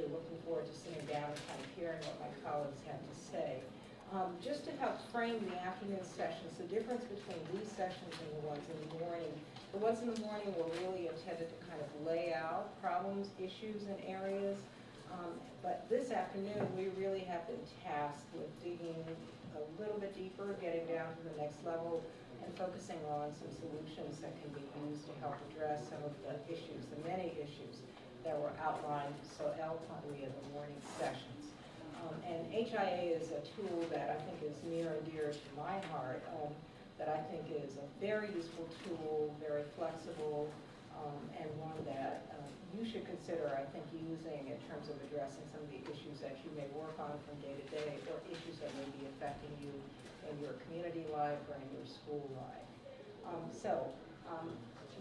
really looking forward to sitting down and kind of hearing what my colleagues have to say. Just to help frame the afternoon sessions, the difference between these sessions and the ones in the morning. The ones in the morning were really intended to kind of lay out problems, issues, and areas. But this afternoon, we really have been tasked with digging a little bit deeper, getting down to the next level, and focusing on some solutions that can be used to help address some of the issues, the many issues that were outlined so eloquently in the morning sessions. And HIA is a tool that I think is near and dear to my heart, that I think is a very useful tool, very flexible, and one that you should consider, I think, using in terms of addressing some of the issues that you may work on from day to day, or issues that may be affecting you in your community life or in your school life.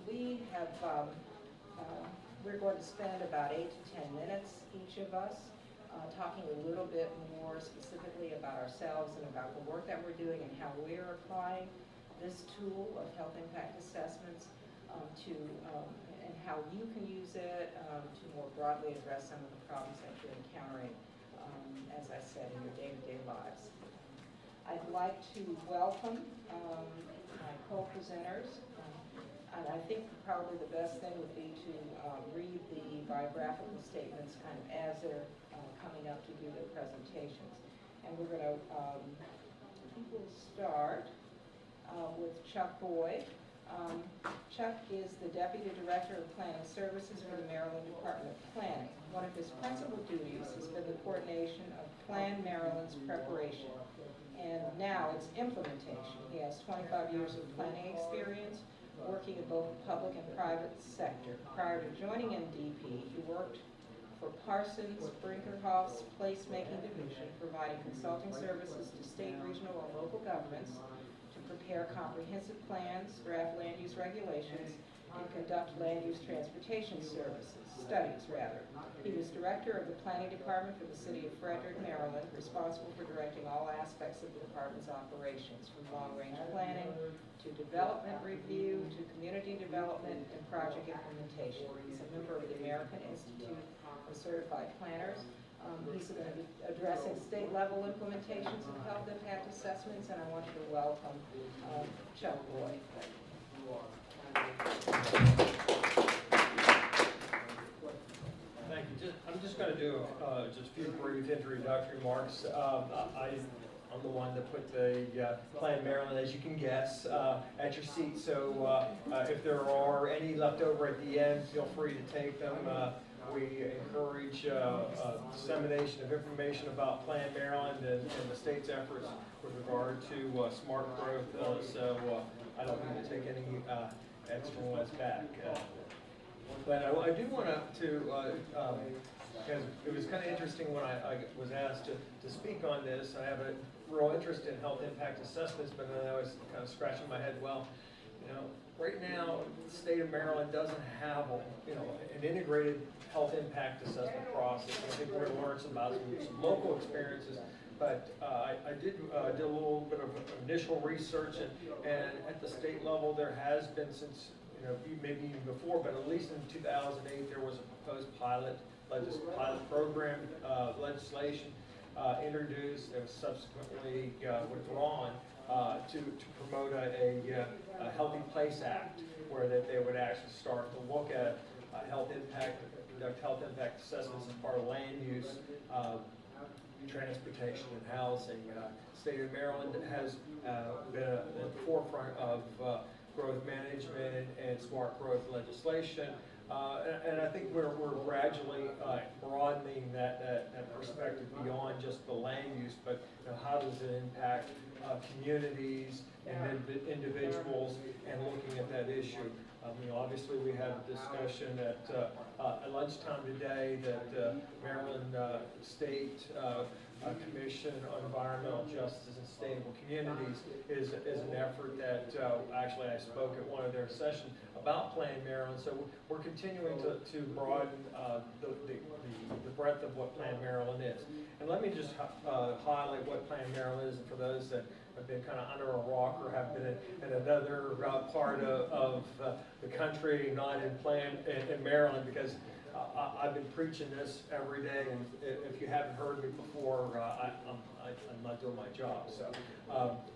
We have, we're going to spend about 8 to 10 minutes, each of us, talking a little bit more specifically about ourselves and about the work that we're doing and how we're applying this tool of health impact assessments and how you can use it to more broadly address some of the problems that you're encountering, as I said, in your day-to-day lives. I'd like to welcome my co-presenters. And I think probably the best thing would be to read the biographical statements kind of as they're coming up to do their presentations. And we're going to, I think we'll start with Chuck Boyd. Chuck is the Deputy Director of Planning Services for the Maryland Department of Planning. One of his principal duties has been the coordination of Plan Maryland's preparation and now its implementation. He has 25 years of planning experience, working in both the public and private sector. Prior to joining MDP, he worked for Parsons Brinkerhoff's Placemaking Division, providing consulting services to state, regional, and local governments to prepare comprehensive plans, draft land use regulations, and conduct land use transportation studies. He was director of the planning department for the city of Frederick, Maryland, responsible for directing all aspects of the department's operations, from long-range planning to development review to community development and project implementation. He's a member of the American Institute of Certified Planners. He's going to be addressing state-level implementations of health impact assessments, and I want you to welcome Chuck Boyd. Thank you. I'm just going to do just a few brief introductory remarks. I'm the one that put the Plan Maryland, as you can guess, at your seat. So if there are any left over at the end, feel free to take them. We encourage dissemination of information about Plan Maryland and the state's efforts with regard to smart growth. So I don't need to take any extra ones back. But I do want to because it was kind of interesting when I was asked to speak on this. I have a real interest in health impact assessments, but then I was kind of scratching my head. Well, you know, right now the state of Maryland doesn't have an integrated health impact assessment process. I think we're going to learn some about some local experiences. But I did a little bit of initial research, and at the state level there has been since maybe even before, but at least in 2008 there was a proposed pilot program legislation introduced that was subsequently withdrawn to promote a Healthy Place Act, where that they would actually start to look at conduct health impact assessments as part of land use, transportation, and housing. State of Maryland has been at the forefront of growth management and smart growth legislation. And I think we're gradually broadening that perspective beyond just the land use, but how does it impact communities and individuals, and looking at that issue. Obviously we had a discussion at lunchtime today that Maryland State Commission on Environmental Justice and Sustainable Communities is an effort that actually I spoke at one of their sessions about Plan Maryland. So we're continuing to broaden the breadth of what Plan Maryland is. And let me just highlight what Plan Maryland is, and for those that have been kind of under a rock or have been in another part of the country, not in Maryland, because I've been preaching this every day, and if you haven't heard me before, I'm not doing my job. So,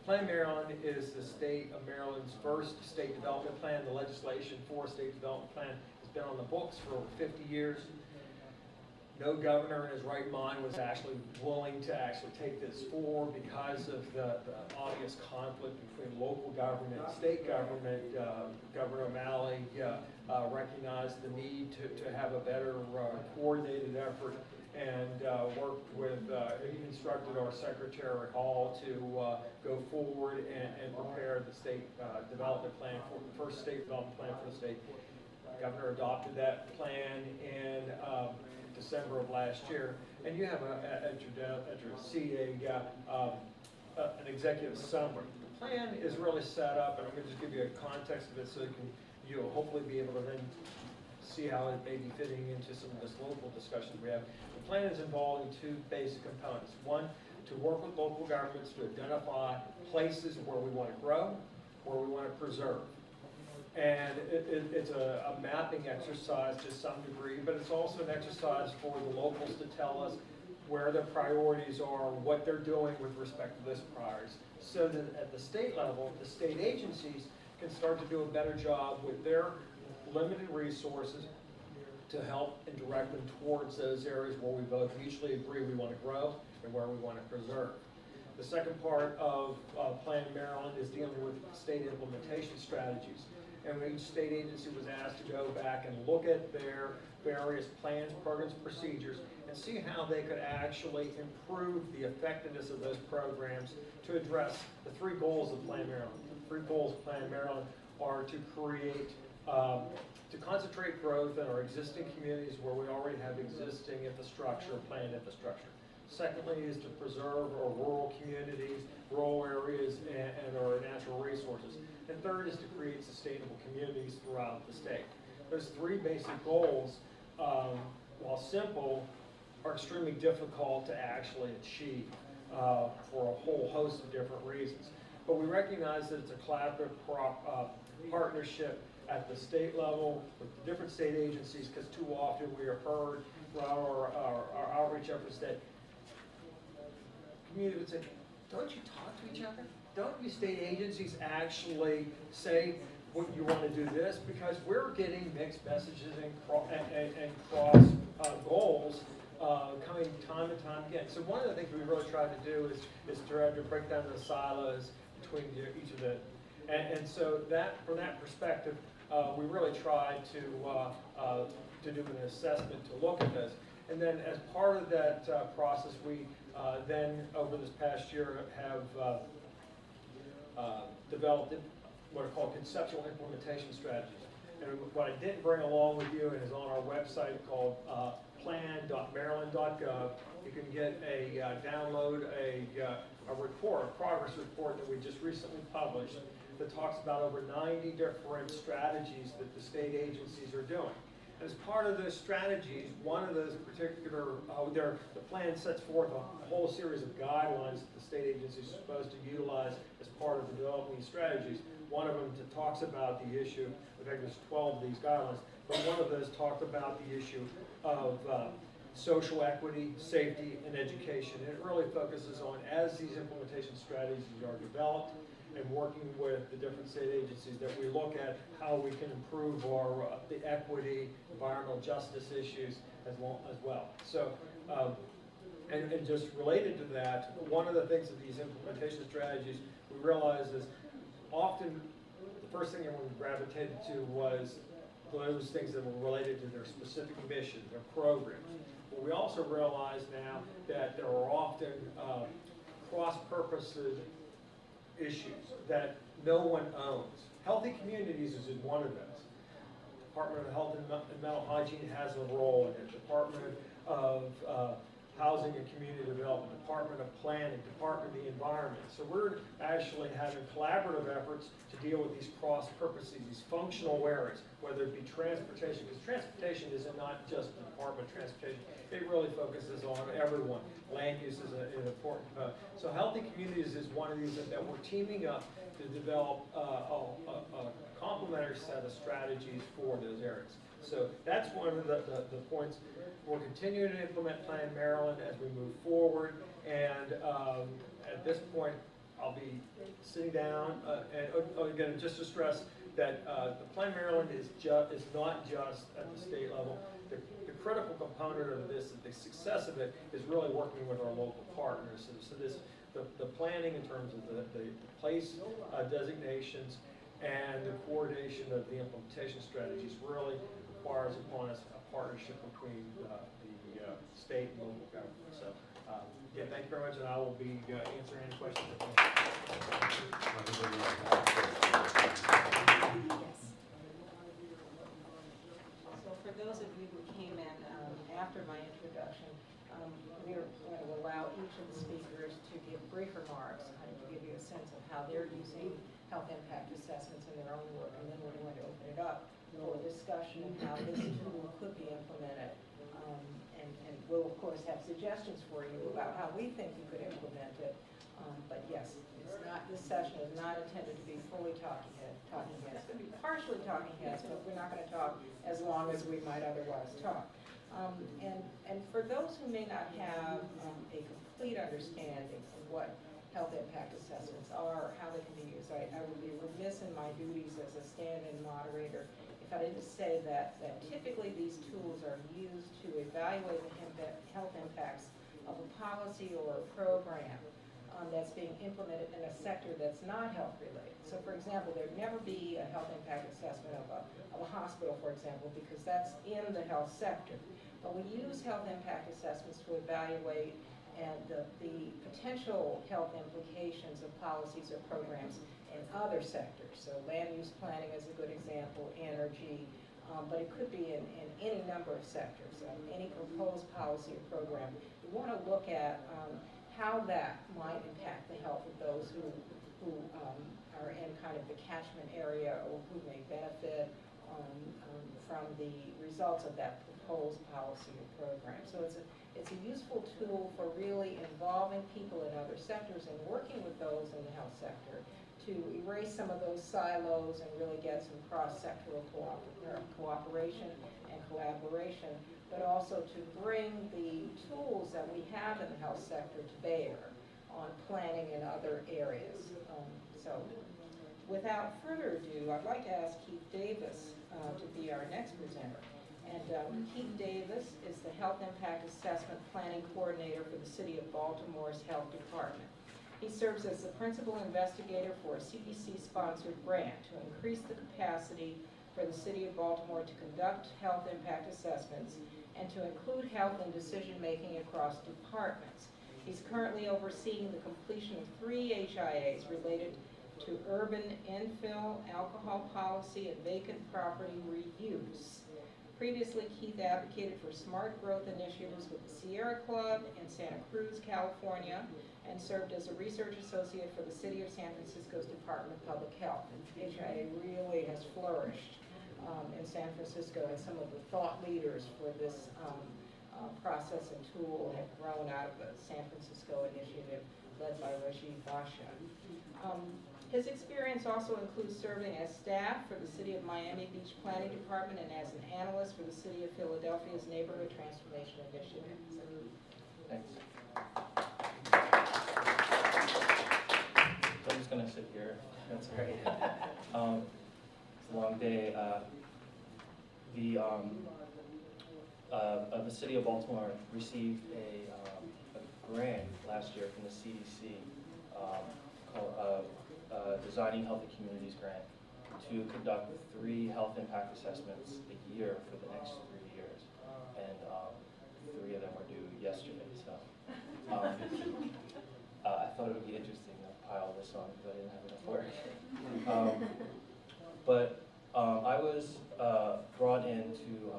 Plan Maryland is the state of Maryland's first state development plan. The legislation for state development plan has been on the books for over 50 years. No governor in his right mind was actually willing to actually take this forward because of the obvious conflict between local government and state government. Governor O'Malley recognized the need to have a better coordinated effort and worked with, he instructed our Secretary Hall to go forward and prepare the state development plan, for the first state development plan for the state. The governor adopted that plan in December of last year, and you have at your seat an executive summary. The plan is really set up, and I'm going to just give you a context of it so you'll hopefully be able to then see how it may be fitting into some of this local discussions we have. The plan is involving two basic components. One, to work with local governments to identify places where we want to grow, where we want to preserve. And it's a mapping exercise to some degree, but it's also an exercise for the locals to tell us where their priorities are, what they're doing with respect to those priorities, so that at the state level, the state agencies can start to do a better job with their limited resources to help and direct them towards those areas where we both mutually agree we want to grow and where we want to preserve. The second part of Plan Maryland is dealing with state implementation strategies. And each state agency was asked to go back and look at their various plans, programs, procedures, and see how they could actually improve the effectiveness of those programs to address the three goals of Plan Maryland. The three goals of Plan Maryland are to create, to concentrate growth in our existing communities where we already have existing infrastructure, planned infrastructure. Secondly is to preserve our rural communities, rural areas, and our natural resources. And third is to create sustainable communities throughout the state. Those three basic goals, while simple, are extremely difficult to actually achieve for a whole host of different reasons. But we recognize that it's a collaborative partnership at the state level with the different state agencies, because too often we are heard through our outreach efforts that community would say, don't you talk to each other? Don't you state agencies actually say what you want to do this? Because we're getting mixed messages and cross goals coming time and time again. So one of the things we really try to do is try to break down the silos between each of the, and so that from that perspective, we really try to do an assessment to look at this. And then as part of that process, we then over this past year have developed what are called conceptual implementation strategies. And what I didn't bring along with you is on our website called plan.maryland.gov. You can get download a report, a progress report that we just recently published that talks about over 90 different strategies that the state agencies are doing. As part of those strategies, one of those particular, the plan sets forth a whole series of guidelines that the state agency is supposed to utilize as part of developing these strategies. One of them talks about the issue, in fact there's 12 of these guidelines, but one of those talked about the issue of social equity, safety, and education. And it really focuses on, as these implementation strategies are developed, and working with the different state agencies, that we look at how we can improve our the equity, environmental justice issues as well. So, and just related to that, one of the things of these implementation strategies we realize is often the first thing everyone gravitated to was those things that were related to their specific mission, their programs. But we also realize now that there are often cross-purposes issues that no one owns. Healthy communities is one of those. Department of Health and Mental Hygiene has a role in it. Department of Housing and Community Development, Department of Planning, Department of the Environment. So we're actually having collaborative efforts to deal with these cross purposes, these functional areas, whether it be transportation, because transportation is not just the Department of Transportation. It really focuses on everyone. Land use is an important component. So Healthy Communities is one of these that we're teaming up to develop a complementary set of strategies for those areas. So that's one of the points. We're continuing to implement Plan Maryland as we move forward, and at this point, I'll be sitting down, and again, just to stress that the Plan Maryland is not just at the state level. The critical component of this, the success of it, is really working with our local partners. So the planning in terms of the place designations and the coordination of the implementation strategies really requires upon us a partnership between the state and local government. So, yeah, thank you very much, and I will be answering any questions. So for those of you who came in after my introduction, we are going to allow each of the speakers to give brief remarks and to give you a sense of how they're using health impact assessments in their own work, and then we're going to open it up for discussion of how this tool could be implemented. And we'll, of course, have suggestions for you about how we think you could implement it. But yes, this session is not intended to be fully talking heads. It's going to be partially talking heads, but we're not going to talk as long as we might otherwise talk. And for those who may not have a complete understanding of what health impact assessments are, how they can be used, I would be remiss in my duties as a stand-in moderator if I didn't say that typically these tools are used to evaluate the health impacts of a policy or a program that's being implemented in a sector that's not health related. So for example, there'd never be a health impact assessment of a hospital, for example, because that's in the health sector. But we use health impact assessments to evaluate the potential health implications of policies or programs in other sectors. So land use planning is a good example, energy, but it could be in any number of sectors. Any proposed policy or program, we want to look at how that might impact the health of those who are in kind of the catchment area or who may benefit from the results of that proposed policy or program. So it's a useful tool for really involving people in other sectors and working with those in the health sector to erase some of those silos and really get some cross-sectoral cooperation and collaboration, but also to bring the tools that we have in the health sector to bear on planning in other areas. So without further ado, I'd like to ask Keith Davis to be our next presenter. And Keith Davis is the Health Impact Assessment Planning Coordinator for the City of Baltimore's Health Department. He serves as the principal investigator for a CDC-sponsored grant to increase the capacity for the City of Baltimore to conduct health impact assessments and to include health in decision-making across departments. He's currently overseeing the completion of 3 HIAs related to urban infill, alcohol policy, and vacant property reuse. Previously, Keith advocated for smart growth initiatives with the Sierra Club in Santa Cruz, California, and served as a research associate for the City of San Francisco's Department of Public Health. And HIA really has flourished in San Francisco, and some of the thought leaders for this process and tool have grown out of the San Francisco initiative led by Rajiv Basha. His experience also includes serving as staff for the City of Miami Beach Planning Department and as an analyst for the City of Philadelphia's Neighborhood Transformation Initiative. Thanks. So I'm just going to sit here. That's all right. It's a long day. The City of Baltimore received a grant last year from the CDC called Designing Healthy Communities Grant to conduct 3 health impact assessments a year for the next 3 years. And 3 of them were due yesterday, so I thought it would be interesting to pile this on because I didn't have enough work. But I was brought in to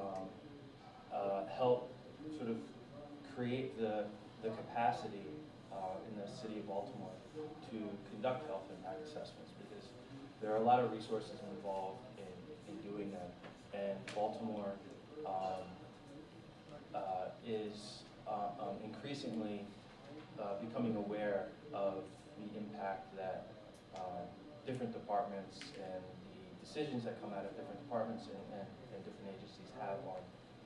help sort of create the capacity in the city of Baltimore to conduct health impact assessments, because there are a lot of resources involved in doing that. And Baltimore is increasingly becoming aware of the impact that different departments and the decisions that come out of different departments and different agencies have on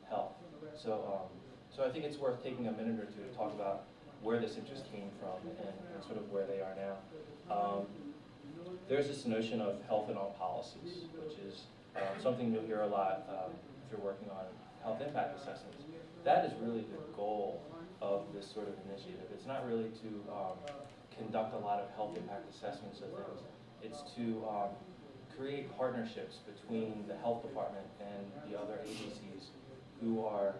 health. So I think it's worth taking a minute or two to talk about where this interest came from and sort of where they are now. There's this notion of health in all policies, which is something you'll hear a lot if you're working on health impact assessments. That is really the goal of this sort of initiative. It's not really to conduct a lot of health impact assessments of things. It's to create partnerships between the health department and the other agencies who are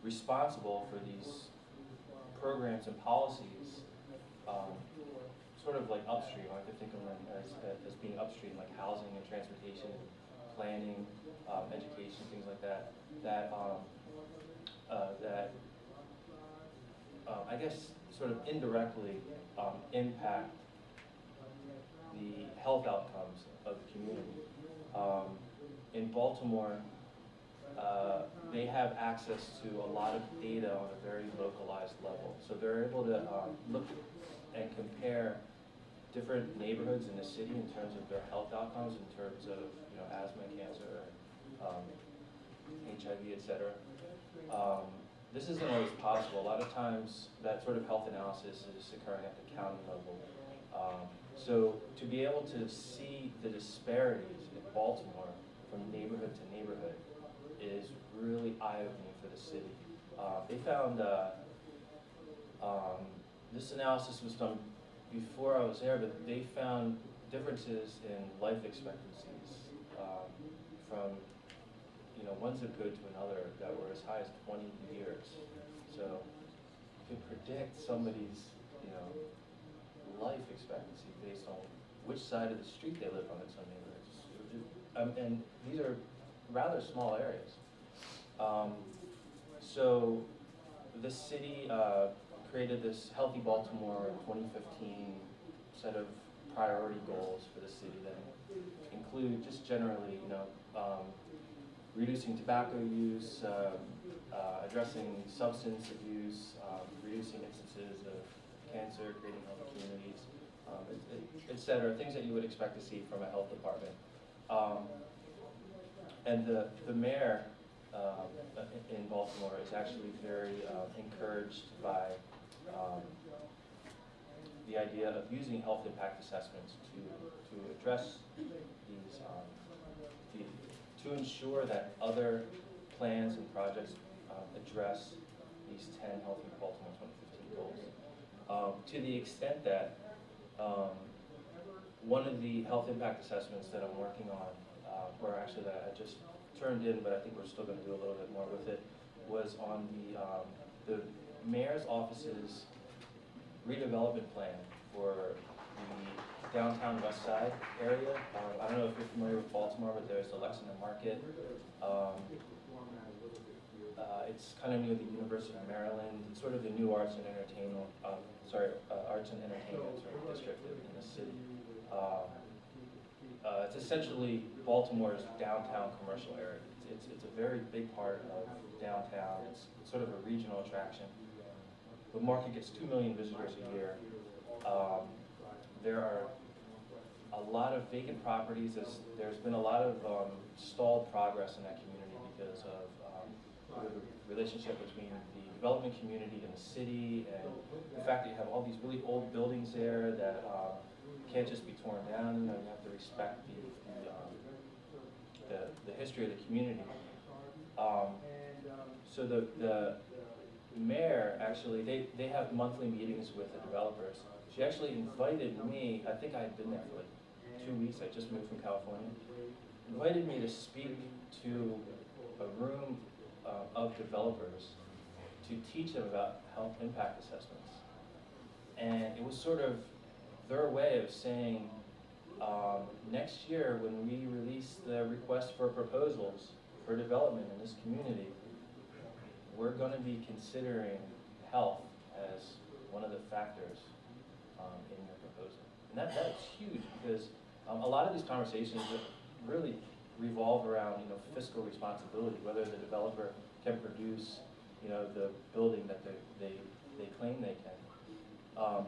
responsible for these programs and policies, sort of like upstream. I like to think of them as being upstream, like housing and transportation, planning, education, things like that. That I guess sort of indirectly impact the health outcomes of the community. In Baltimore, they have access to a lot of data on a very localized level. So they're able to look and compare different neighborhoods in the city in terms of their health outcomes, in terms of asthma, cancer, HIV, etc. This isn't always possible. A lot of times that sort of health analysis is occurring at the county level. So to be able to see the disparities in Baltimore from neighborhood to neighborhood is really eye-opening for the city. They found, this analysis was done before I was there, but they found differences in life expectancies from one zip code to another that were as high as 20 years. So to predict somebody's life expectancy based on which side of the street they live on in some neighborhoods, and these are rather small areas. So the city created this Healthy Baltimore 2015 set of priority goals for the city that include just generally, reducing tobacco use, addressing substance abuse, reducing instances of cancer, creating healthy communities, et cetera, things that you would expect to see from a health department. And the mayor in Baltimore is actually very encouraged by the idea of using health impact assessments to address these, to ensure that other plans and projects address these 10 Healthy Baltimore 2015 goals. To the extent that one of the health impact assessments that I'm working on, or actually that I just turned in, but I think we're still going to do a little bit more with it, was on the mayor's office's redevelopment plan for the downtown west side area. I don't know if you're familiar with Baltimore, but there's the Lexington Market. It's kind of near the University of Maryland. It's sort of the new arts and entertainment, arts and entertainment sort of district in the city. It's essentially Baltimore's downtown commercial area. It's a very big part of downtown. It's sort of a regional attraction. The market gets 2 million visitors a year. There are a lot of vacant properties. There's been a lot of stalled progress in that community because of the relationship between the development community and the city, and the fact that you have all these really old buildings there that can't just be torn down. You have to respect the history of the community. So the mayor actually, they have monthly meetings with the developers. She actually invited me, I think I had been there for like 2 weeks, I just moved from California, invited me to speak to a room of developers to teach them about health impact assessments. And it was sort of their way of saying, next year when we release the request for proposals for development in this community, we're going to be considering health as one of the factors in your proposal. And that's huge because a lot of these conversations really revolve around fiscal responsibility, whether the developer can produce the building that they claim they can.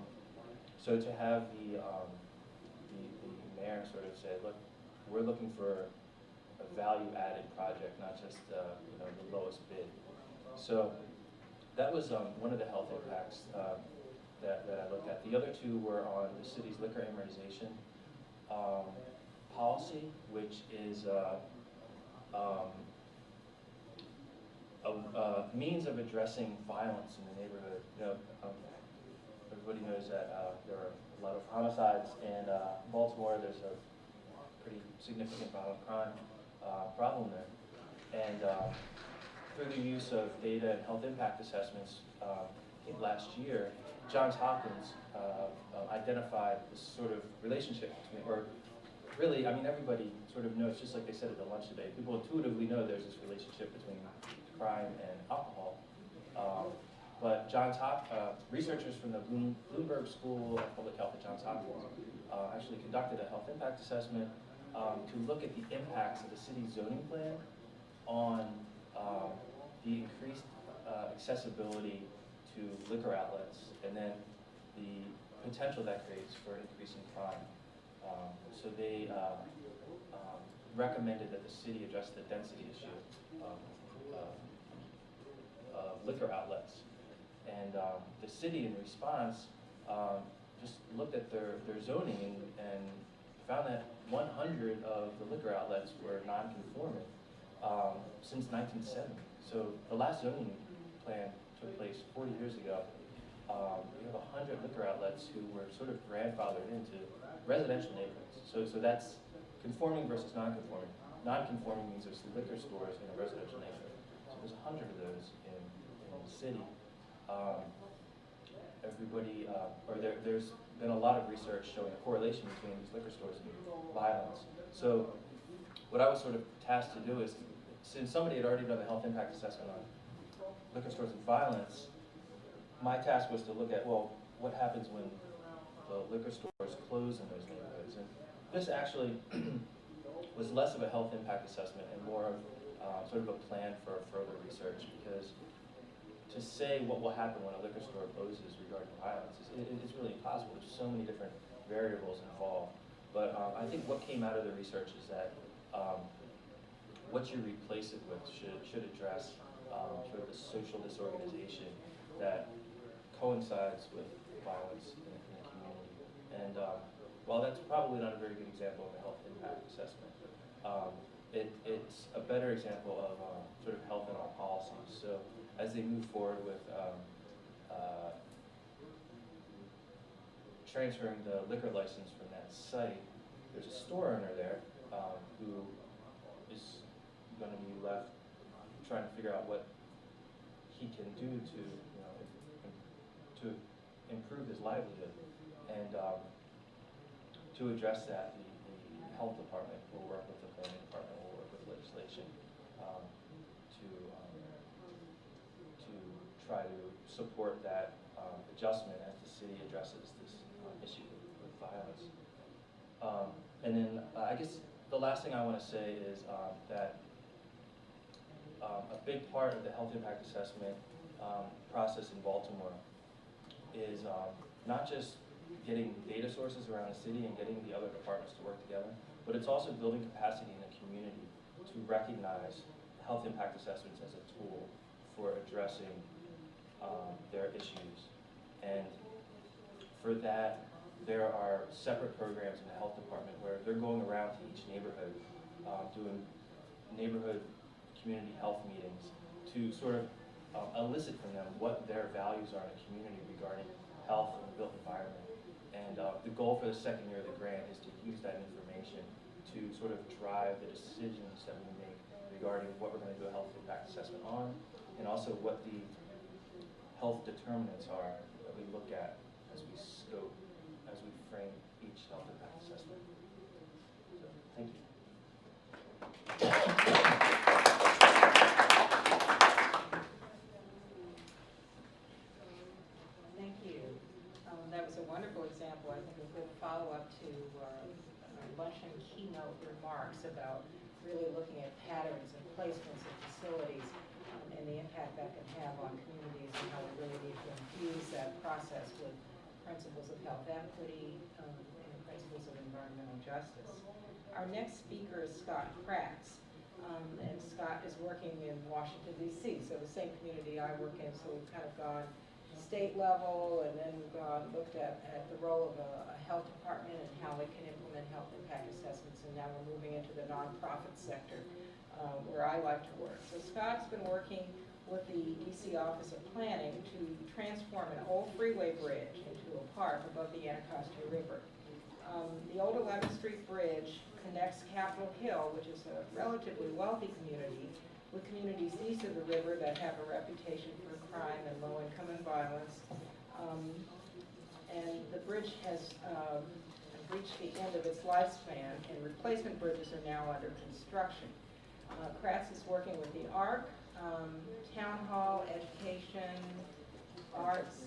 So to have the mayor sort of say, look, we're looking for a value-added project, not just the lowest bid. So that was one of the health impacts that I looked at. The other two were on the city's liquor amortization policy, which is a means of addressing violence in the neighborhood. Everybody knows that there are a lot of homicides in Baltimore. There's a pretty significant violent crime problem there. And through the use of data and health impact assessments, I think last year, Johns Hopkins identified this sort of relationship between, or really, I mean, everybody sort of knows, just like they said at the lunch today, people intuitively know there's this relationship between crime and alcohol. But researchers from the Bloomberg School of Public Health at Johns Hopkins actually conducted a health impact assessment to look at the impacts of the city's zoning plan on the increased accessibility to liquor outlets, and then the potential that creates for increasing crime. So they recommended that the city address the density issue of liquor outlets. And the city, in response, just looked at their zoning and found that 100 of the liquor outlets were non-conforming since 1970. So the last zoning plan took place 40 years ago. We have 100 liquor outlets who were sort of grandfathered into residential neighborhoods. So that's conforming versus non-conforming. Non-conforming means there's liquor stores in a residential neighborhood. So there's 100 of those in the city. There's been a lot of research showing a correlation between these liquor stores and violence. So what I was sort of tasked to do is, since somebody had already done the health impact assessment on liquor stores and violence, my task was to look at, well, what happens when the liquor stores close in those neighborhoods? And this actually was less of a health impact assessment and more of sort of a plan for further research, because to say what will happen when a liquor store closes regarding violence is really impossible. There's so many different variables involved. But I think what came out of the research is that what you replace it with should address sort of the social disorganization that coincides with violence in the community. And while that's probably not a very good example of a health impact assessment, it's a better example of sort of health in our policies. So as they move forward with transferring the liquor license from that site, there's a store owner there who is going to be left trying to figure out what he can do to improve his livelihood. And to address that, the health department will work with the planning department, will work with legislation to try to support that adjustment as the city addresses this issue with violence. And then I guess the last thing I want to say is that a big part of the health impact assessment process in Baltimore is not just getting data sources around the city and getting the other departments to work together, but it's also building capacity in the community to recognize health impact assessments as a tool for addressing their issues. And for that, there are separate programs in the health department where they're going around to each neighborhood, doing neighborhood community health meetings to sort of elicit from them what their values are in the community regarding health and the built environment. And the goal for the second year of the grant is to use that information to sort of drive the decisions that we make regarding what we're going to do a health impact assessment on, and also what the health determinants are that we look at as we scope, as we frame each health impact assessment. So, thank you. remarks about really looking at patterns and placements of facilities and the impact that can have on communities, and how we really need to infuse that process with principles of health equity and principles of environmental justice. Our next speaker is Scott Kratz, and Scott is working in Washington, D.C., so the same community I work in, so we've kind of gone state level and then looked at the role of a health department and how it can implement health impact assessments, and now we're moving into the nonprofit sector where I like to work. So Scott's been working with the DC Office of Planning to transform an old freeway bridge into a park above the Anacostia River. The old 11th Street Bridge connects Capitol Hill, which is a relatively wealthy community, with communities east of the river that have a reputation for crime and low income and violence. And the bridge has reached the end of its lifespan, and replacement bridges are now under construction. Kratz is working with the ARC, Town Hall, Education, Arts,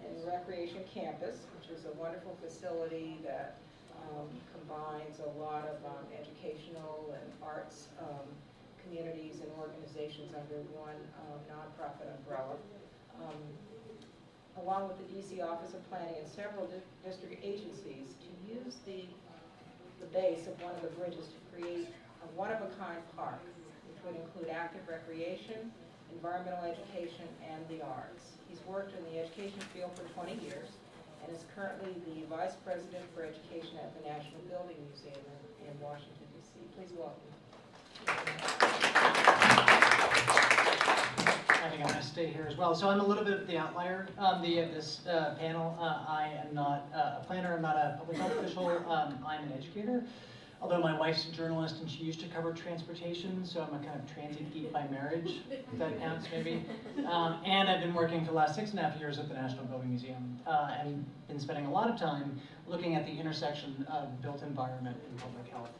and Recreation Campus, which is a wonderful facility that combines a lot of educational and arts communities and organizations under one nonprofit umbrella. Along with the DC Office of Planning and several district agencies, to use the base of one of the bridges to create a one-of-a-kind park, which would include active recreation, environmental education, and the arts. He's worked in the education field for 20 years and is currently the Vice President for Education at the National Building Museum in Washington, D.C. Please welcome. I think I'm going to stay here as well. So I'm a little bit of the outlier of this panel. I am not a planner, I'm not a public health official, I'm an educator. Although my wife's a journalist and she used to cover transportation, so I'm a kind of transient geek by marriage, if that counts maybe. And I've been working for the last 6.5 years at the National Building Museum and been spending a lot of time looking at the intersection of built environment and public health.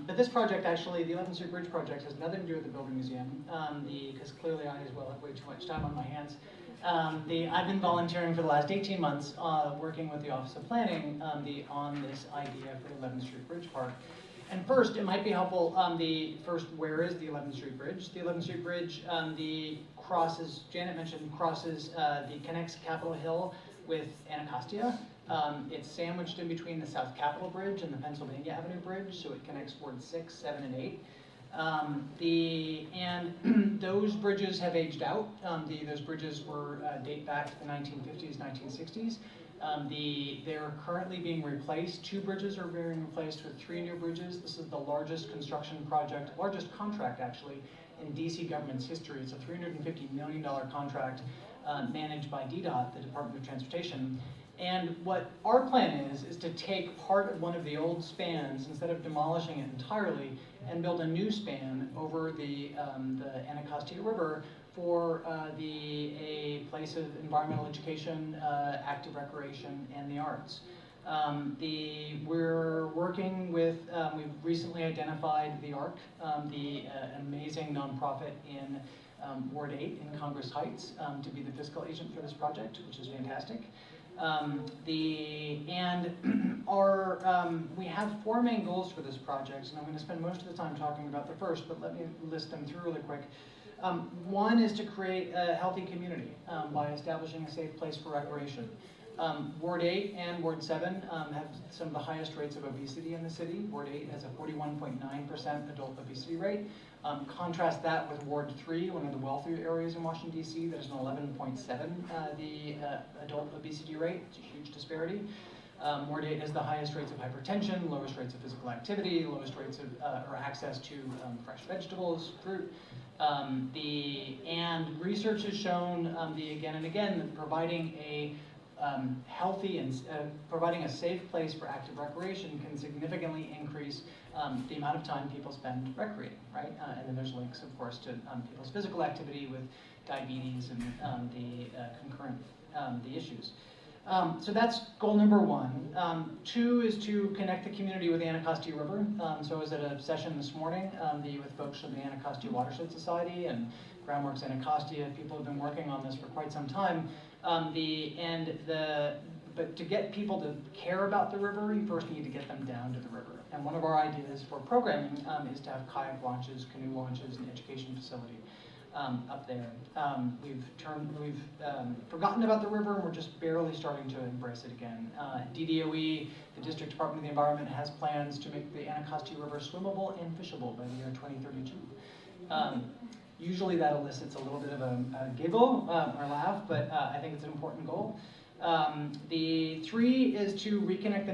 But this project, actually, the 11th Street Bridge project, has nothing to do with the building museum, because clearly I as well have way too much time on my hands. I've been volunteering for the last 18 months working with the Office of Planning on this idea for the 11th Street Bridge Park. And first, it might be helpful, where is the 11th Street Bridge? The 11th Street Bridge, Janet mentioned, connects Capitol Hill with Anacostia. It's sandwiched in between the South Capitol Bridge and the Pennsylvania Avenue Bridge, so it connects wards 6, 7, and 8. Those bridges have aged out. Those bridges date back to the 1950s, 1960s. They're currently being replaced. 2 bridges are being replaced with 3 new bridges. This is the largest construction project, largest contract actually, in DC government's history. It's a $350 million contract managed by DDOT, the Department of Transportation. And what our plan is to take part of one of the old spans, instead of demolishing it entirely, and build a new span over the Anacostia River for a place of environmental education, active recreation, and the arts. We're working with, we've recently identified the ARC, the amazing nonprofit in Ward 8 in Congress Heights, to be the fiscal agent for this project, which is fantastic. We have 4 main goals for this project, and I'm going to spend most of the time talking about the first, but let me list them through really quick. One is to create a healthy community by establishing a safe place for recreation. Ward 8 and Ward 7 have some of the highest rates of obesity in the city. Ward 8 has a 41.9% adult obesity rate. Contrast that with Ward 3, one of the wealthier areas in Washington, D.C., that is an 11.7 the adult obesity rate. It's a huge disparity. Ward 8 has the highest rates of hypertension, lowest rates of physical activity, lowest rates of or access to fresh vegetables, fruit. And research has shown again and again that providing a healthy and providing a safe place for active recreation can significantly increase the amount of time people spend recreating, right? And then there's links, of course, to people's physical activity with diabetes and the concurrent the issues. So that's goal number 1. 2 is to connect the community with the Anacostia River. So I was at a session this morning with folks from the Anacostia Watershed Society and Groundworks Anacostia. People have been working on this for quite some time. But to get people to care about the river, you first need to get them down to the river. And one of our ideas for programming is to have kayak launches, canoe launches, and education facility up there. We've forgotten about the river, and we're just barely starting to embrace it again. DDOE, the District Department of the Environment, has plans to make the Anacostia River swimmable and fishable by the year 2032. Usually that elicits a little bit of a giggle or laugh, but I think it's an important goal. The 3 is to reconnect the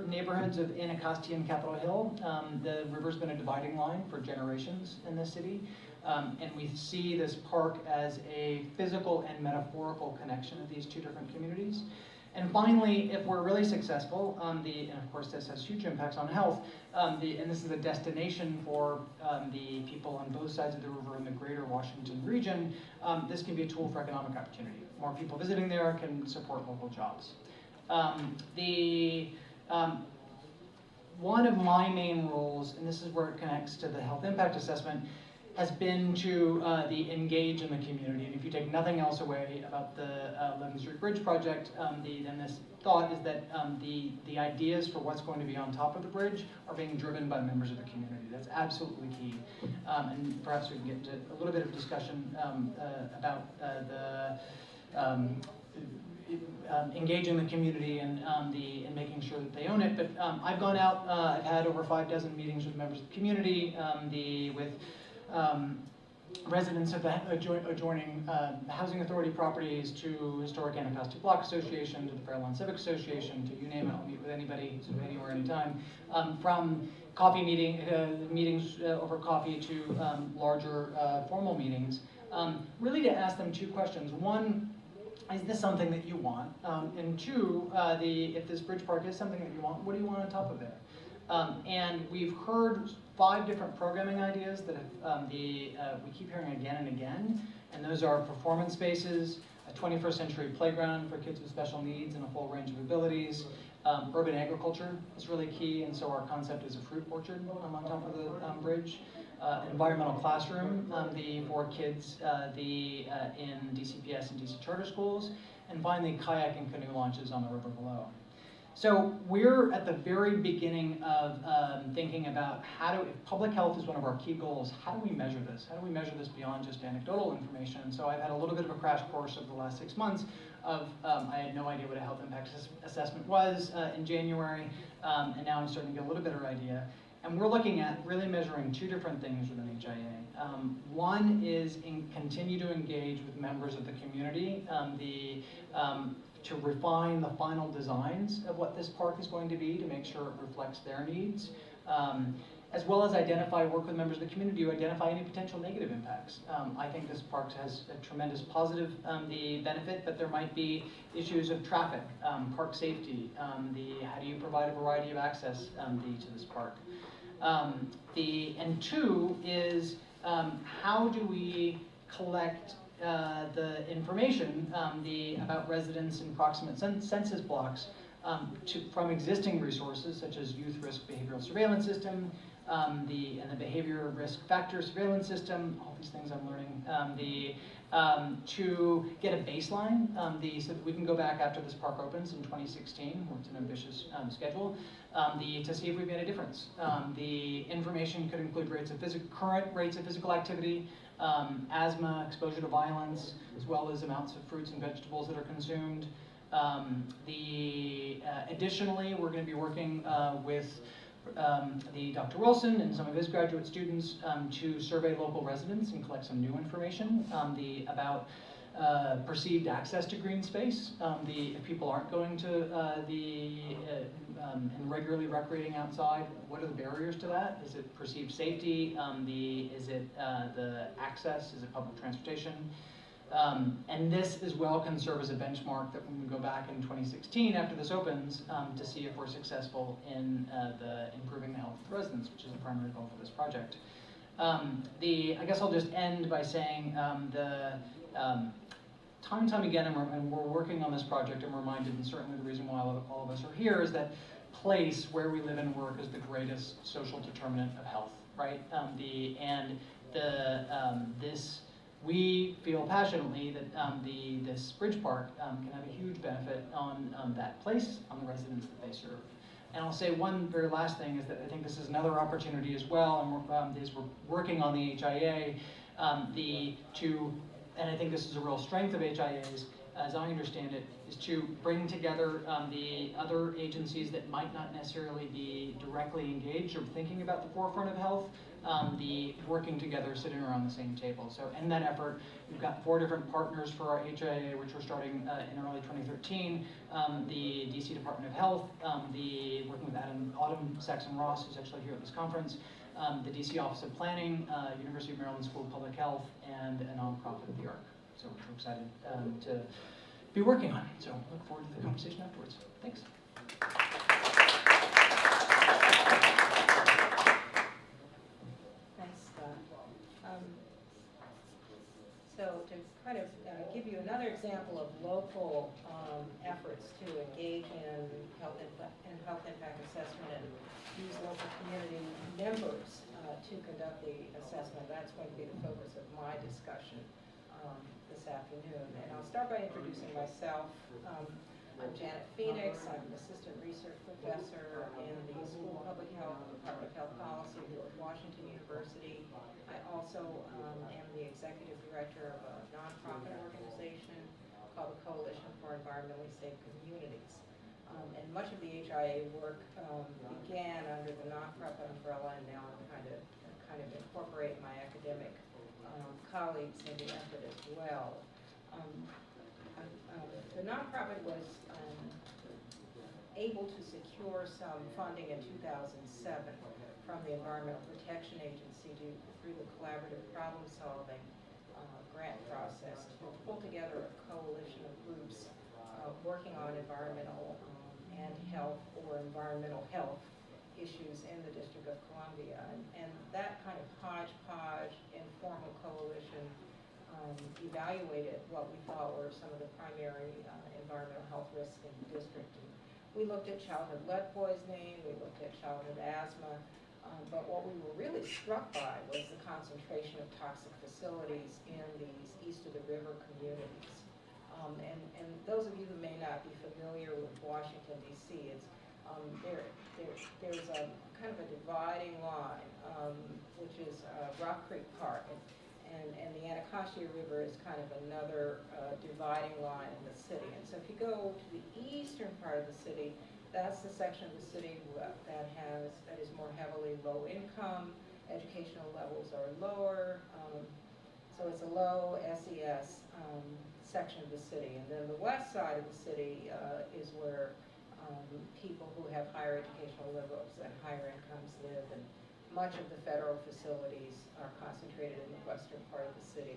neighborhoods of Anacostia and Capitol Hill. The river's been a dividing line for generations in this city, and we see this park as a physical and metaphorical connection of these 2 different communities. And finally, if we're really successful, and of course this has huge impacts on health, and this is a destination for the people on both sides of the river in the greater Washington region, this can be a tool for economic opportunity. More people visiting there can support local jobs. One of my main roles, and this is where it connects to the health impact assessment, has been to engage in the community. And if you take nothing else away about the 11th Street Bridge project, then this thought is that the ideas for what's going to be on top of the bridge are being driven by members of the community. That's absolutely key. And perhaps we can get into a little bit of discussion about engaging the community and making sure that they own it. But I've gone out, I've had over 6 meetings with members of the community, with residents of the adjoining housing authority properties, to Historic Anacostia Block Association, to the Fairlawn Civic Association, to you name it. I'll meet with anybody, sort of anywhere, anytime. From coffee meetings over coffee to larger formal meetings, really to ask them 2 questions. One, is this something that you want? And 2, if this bridge park is something that you want, what do you want on top of it? And we've heard 5 different programming ideas that we keep hearing again and again, and those are performance spaces, a 21st century playground for kids with special needs and a full range of abilities. Urban agriculture is really key, and so our concept is a fruit orchard on top of the bridge. An environmental classroom for kids in DCPS and DC charter schools, and finally kayak and canoe launches on the river below. So we're at the very beginning of thinking about if public health is one of our key goals, how do we measure this? How do we measure this beyond just anecdotal information? And so I've had a little bit of a crash course over the last 6 months of, I had no idea what a health impact assessment was in January, and now I'm starting to get a little better idea. And we're looking at really measuring 2 different things within HIA. One is continue to engage with members of the community, to refine the final designs of what this park is going to be, to make sure it reflects their needs, as well as work with members of the community to identify any potential negative impacts. I think this park has a tremendous positive benefit, but there might be issues of traffic, park safety, how do you provide a variety of access to this park. And 2 is how do we collect the information about residents in proximate census blocks from existing resources such as youth risk behavioral surveillance system, the behavior risk factor surveillance system, all these things I'm learning, to get a baseline so that we can go back after this park opens in 2016, it's an ambitious schedule, to see if we've made a difference. The information could include current rates of physical activity, asthma, exposure to violence, as well as amounts of fruits and vegetables that are consumed. Additionally, we're going to be working with Dr. Wilson and some of his graduate students to survey local residents and collect some new information about perceived access to green space. If people aren't going to and regularly recreating outside, what are the barriers to that? Is it perceived safety? Is it the access? Is it public transportation? And this as well can serve as a benchmark that when we go back in 2016 after this opens to see if we're successful in improving the health of the residents, which is the primary goal for this project. I guess I'll just end by saying time and time again, and we're working on this project, I'm reminded, and certainly the reason why all of us are here is that place where we live and work is the greatest social determinant of health, right? we feel passionately that this bridge park can have a huge benefit on that place, on the residents that they serve. And I'll say one very last thing is that I think this is another opportunity as well, and we're working on the HIA, and I think this is a real strength of HIA's, as I understand it, is to bring together the other agencies that might not necessarily be directly engaged or thinking about the forefront of health, the working together, sitting around the same table. So in that effort, we've got 4 different partners for our HIA, which we're starting in early 2013. The DC Department of Health, working with Autumn Saxon-Ross, who's actually here at this conference, the DC Office of Planning, University of Maryland School of Public Health, and a nonprofit, the ARC. So we're excited to be working on. So look forward to the conversation afterwards. Thanks. Thanks, Scott. So to kind of give you another example of local efforts to engage in health impact assessment and use local community members to conduct the assessment, that's going to be the focus of my discussion this afternoon. And I'll start by introducing myself. I'm Janet Phoenix. I'm an assistant research professor in the School of Public Health and Department of Health Policy here at Washington University. I also am the executive director of a nonprofit organization called the Coalition for Environmentally Safe Communities. And much of the HIA work began under the nonprofit umbrella, and now I'm kind of incorporating my academic colleagues in the effort as well. The nonprofit was able to secure some funding in 2007 from the Environmental Protection Agency through the collaborative problem-solving grant process to pull together a coalition of groups working on environmental and health or environmental health issues in the District of Columbia. And that kind of hodgepodge informal coalition evaluated what we thought were some of the primary environmental health risks in the district. And we looked at childhood lead poisoning, we looked at childhood asthma, but what we were really struck by was the concentration of toxic facilities in these east of the river communities. And those of you who may not be familiar with Washington, D.C., it's there's a kind of a dividing line, which is Rock Creek Park, and the Anacostia River is kind of another dividing line in the city. And so if you go to the eastern part of the city, that's the section of the city that is more heavily low income, educational levels are lower, so it's a low SES section of the city. And then the west side of the city is where people who have higher educational levels and higher incomes live, and much of the federal facilities are concentrated in the western part of the city.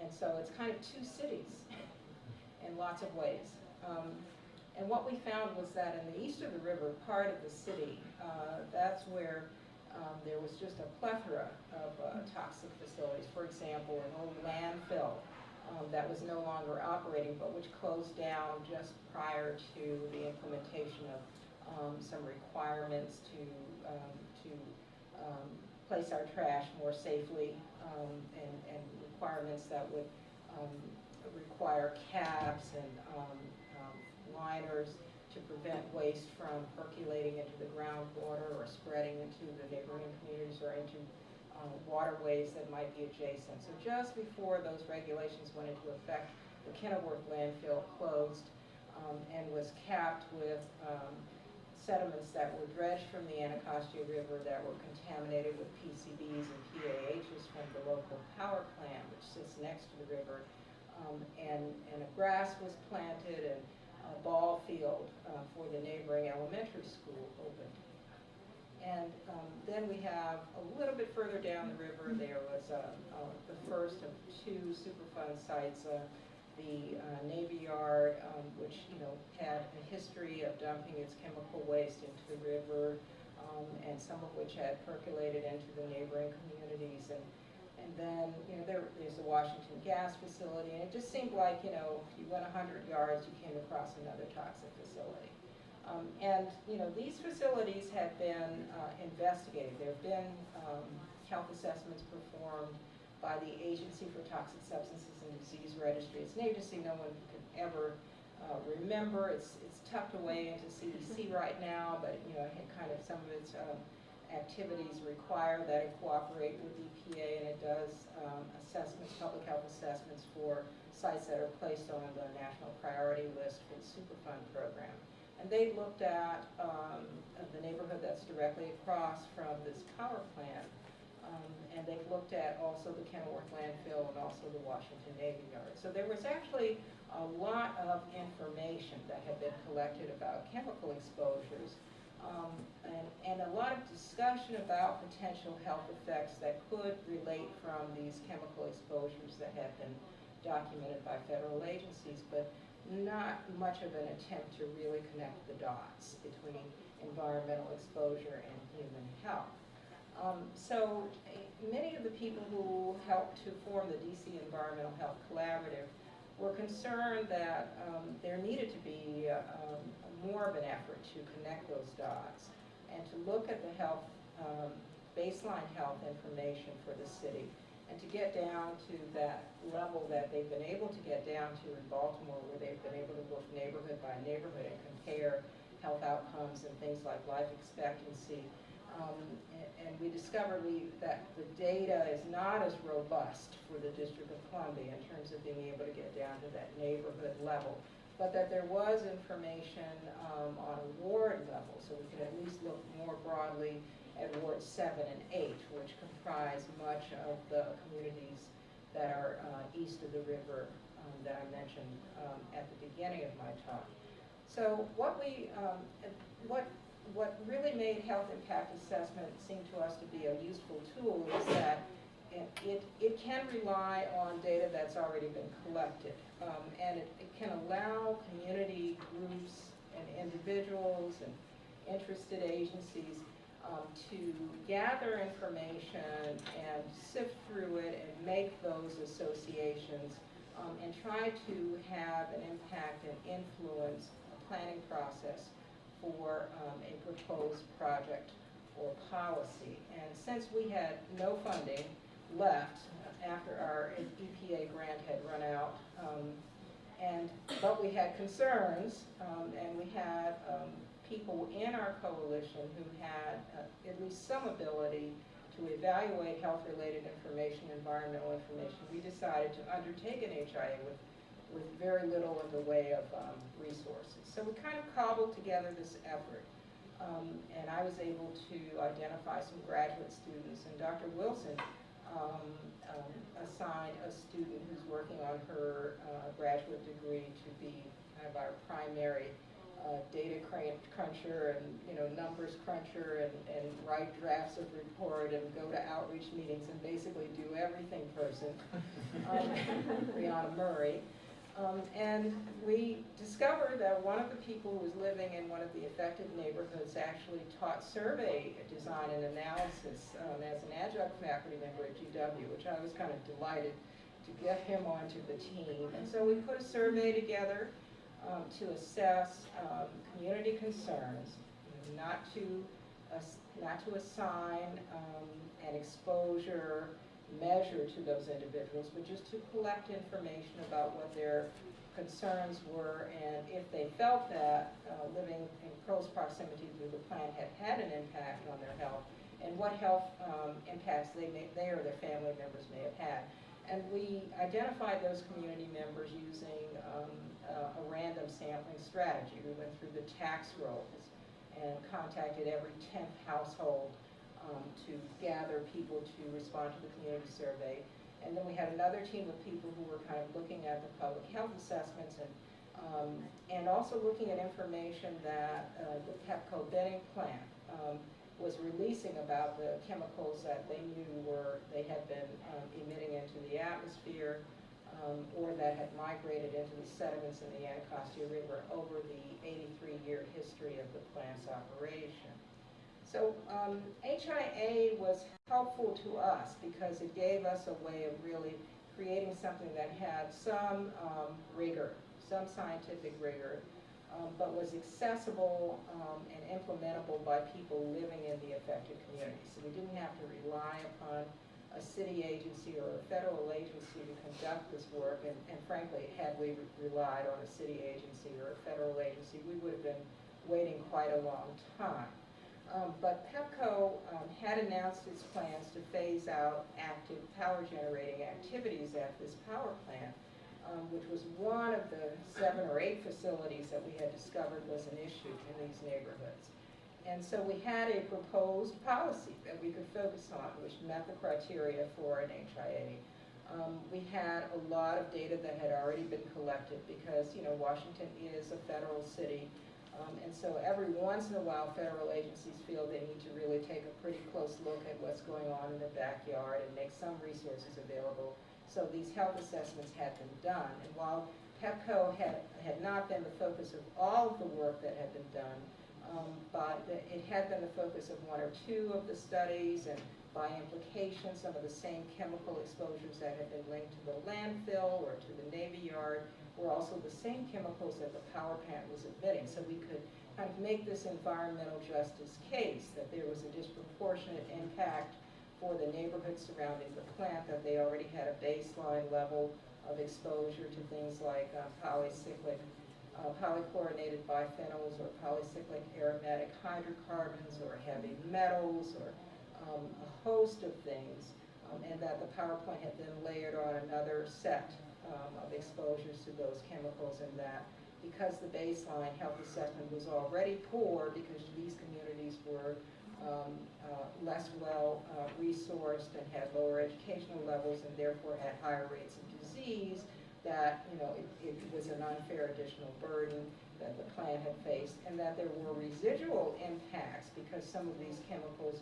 And so it's kind of 2 cities in lots of ways. And what we found was that in the east of the river part of the city, that's where there was just a plethora of toxic facilities. For example, an old landfill that was no longer operating, but which closed down just prior to the implementation of some requirements to place our trash more safely, and requirements that would require caps and liners to prevent waste from percolating into the groundwater or spreading into the neighboring communities or into waterways that might be adjacent. So just before those regulations went into effect, the Kenilworth landfill closed and was capped with sediments that were dredged from the Anacostia River that were contaminated with PCBs and PAHs from the local power plant, which sits next to the river. And a grass was planted, and a ball field for the neighboring elementary school opened. And then we have a little bit further down the river, there was the first of 2 Superfund sites, the Navy Yard, which had a history of dumping its chemical waste into the river, and some of which had percolated into the neighboring communities. And then there's the Washington gas facility, and it just seemed like if you went 100 yards, you came across another toxic facility. And these facilities have been investigated. There have been health assessments performed by the Agency for Toxic Substances and Disease Registry. It's an agency no one could ever remember. It's tucked away into CDC right now, but kind of some of its activities require that it cooperate with EPA, and it does assessments, public health assessments for sites that are placed on the national priority list for the Superfund program. And they looked at the neighborhood that's directly across from this power plant, and they've looked at also the Kenilworth landfill and also the Washington Navy Yard. So there was actually a lot of information that had been collected about chemical exposures, and a lot of discussion about potential health effects that could relate from these chemical exposures that have been documented by federal agencies, but not much of an attempt to really connect the dots between environmental exposure and human health. So many of the people who helped to form the DC Environmental Health Collaborative were concerned that there needed to be more of an effort to connect those dots and to look at the health, baseline health information for the city, and to get down to that level that they've been able to get down to in Baltimore, where they've been able to look neighborhood by neighborhood and compare health outcomes and things like life expectancy. And we discovered that the data is not as robust for the District of Columbia in terms of being able to get down to that neighborhood level, but that there was information on a ward level, so we could at least look more broadly at wards 7 and 8, which comprise much of the communities that are east of the river that I mentioned at the beginning of my talk. So what really made health impact assessment seem to us to be a useful tool is that it can rely on data that's already been collected, and it can allow community groups and individuals and interested agencies to gather information and sift through it and make those associations and try to have an impact and influence a planning process for a proposed project or policy. And since we had no funding left after our EPA grant had run out, but we had concerns, and we had people in our coalition who had at least some ability to evaluate health-related information, environmental information, we decided to undertake an HIA with very little in the way of resources. So we kind of cobbled together this effort, and I was able to identify some graduate students, and Dr. Wilson assigned a student who's working on her graduate degree to be kind of our primary data cruncher and numbers cruncher and write drafts of report and go to outreach meetings and basically do everything person, Brianna Murray. And we discovered that one of the people who was living in one of the affected neighborhoods actually taught survey design and analysis as an adjunct faculty member at GW, which I was kind of delighted to get him onto the team. And so we put a survey together to assess community concerns, not to assign an exposure measure to those individuals, but just to collect information about what their concerns were, and if they felt that living in close proximity to the plant had had an impact on their health, and what health impacts they or their family members may have had. And we identified those community members using a random sampling strategy. We went through the tax rolls and contacted every 10th household to gather people to respond to the community survey. And then we had another team of people who were kind of looking at the public health assessments and also looking at information that the Pepco Benning plant was releasing about the chemicals that they knew they had been emitting into the atmosphere or that had migrated into the sediments in the Anacostia River over the 83-year history of the plant's operation. So HIA was helpful to us because it gave us a way of really creating something that had some rigor, some scientific rigor, but was accessible and implementable by people living in the affected communities. So we didn't have to rely upon a city agency or a federal agency to conduct this work, and frankly, had we relied on a city agency or a federal agency, we would have been waiting quite a long time. But PEPCO had announced its plans to phase out active power generating activities at this power plant, which was one of the 7 or 8 facilities that we had discovered was an issue in these neighborhoods. And so we had a proposed policy that we could focus on, which met the criteria for an HIA. We had a lot of data that had already been collected because, you know, Washington is a federal city. And so every once in a while, federal agencies feel they need to really take a pretty close look at what's going on in their backyard and make some resources available. So these health assessments had been done. And while PEPCO had not been the focus of all of the work that had been done, but it had been the focus of 1 or 2 of the studies, and by implication, some of the same chemical exposures that had been linked to the landfill or to the Navy Yard were also the same chemicals that the power plant was emitting. So we could kind of make this environmental justice case that there was a disproportionate impact for the neighborhood surrounding the plant, that they already had a baseline level of exposure to things like polycyclic polychlorinated biphenyls or polycyclic aromatic hydrocarbons or heavy metals or a host of things, and that the power plant had then layered on another set of exposures to those chemicals, and that because the baseline health assessment was already poor because these communities were less well resourced and had lower educational levels and therefore had higher rates of disease, that, you know, it was an unfair additional burden that the plant had faced, and that there were residual impacts because some of these chemicals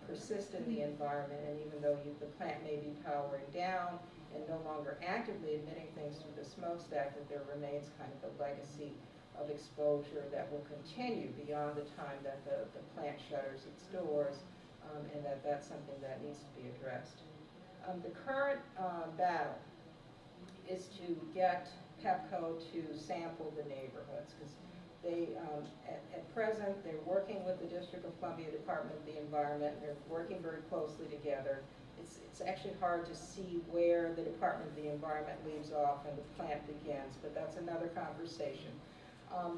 persist in the environment, and even though the plant may be powering down and no longer actively emitting things through the smokestack, that there remains kind of a legacy of exposure that will continue beyond the time that the plant shutters its doors, and that's something that needs to be addressed. The current battle is to get PEPCO to sample the neighborhoods, because they, at present, they're working with the District of Columbia Department of the Environment, and they're working very closely together. It's actually hard to see where the Department of the Environment leaves off and the plant begins, but that's another conversation.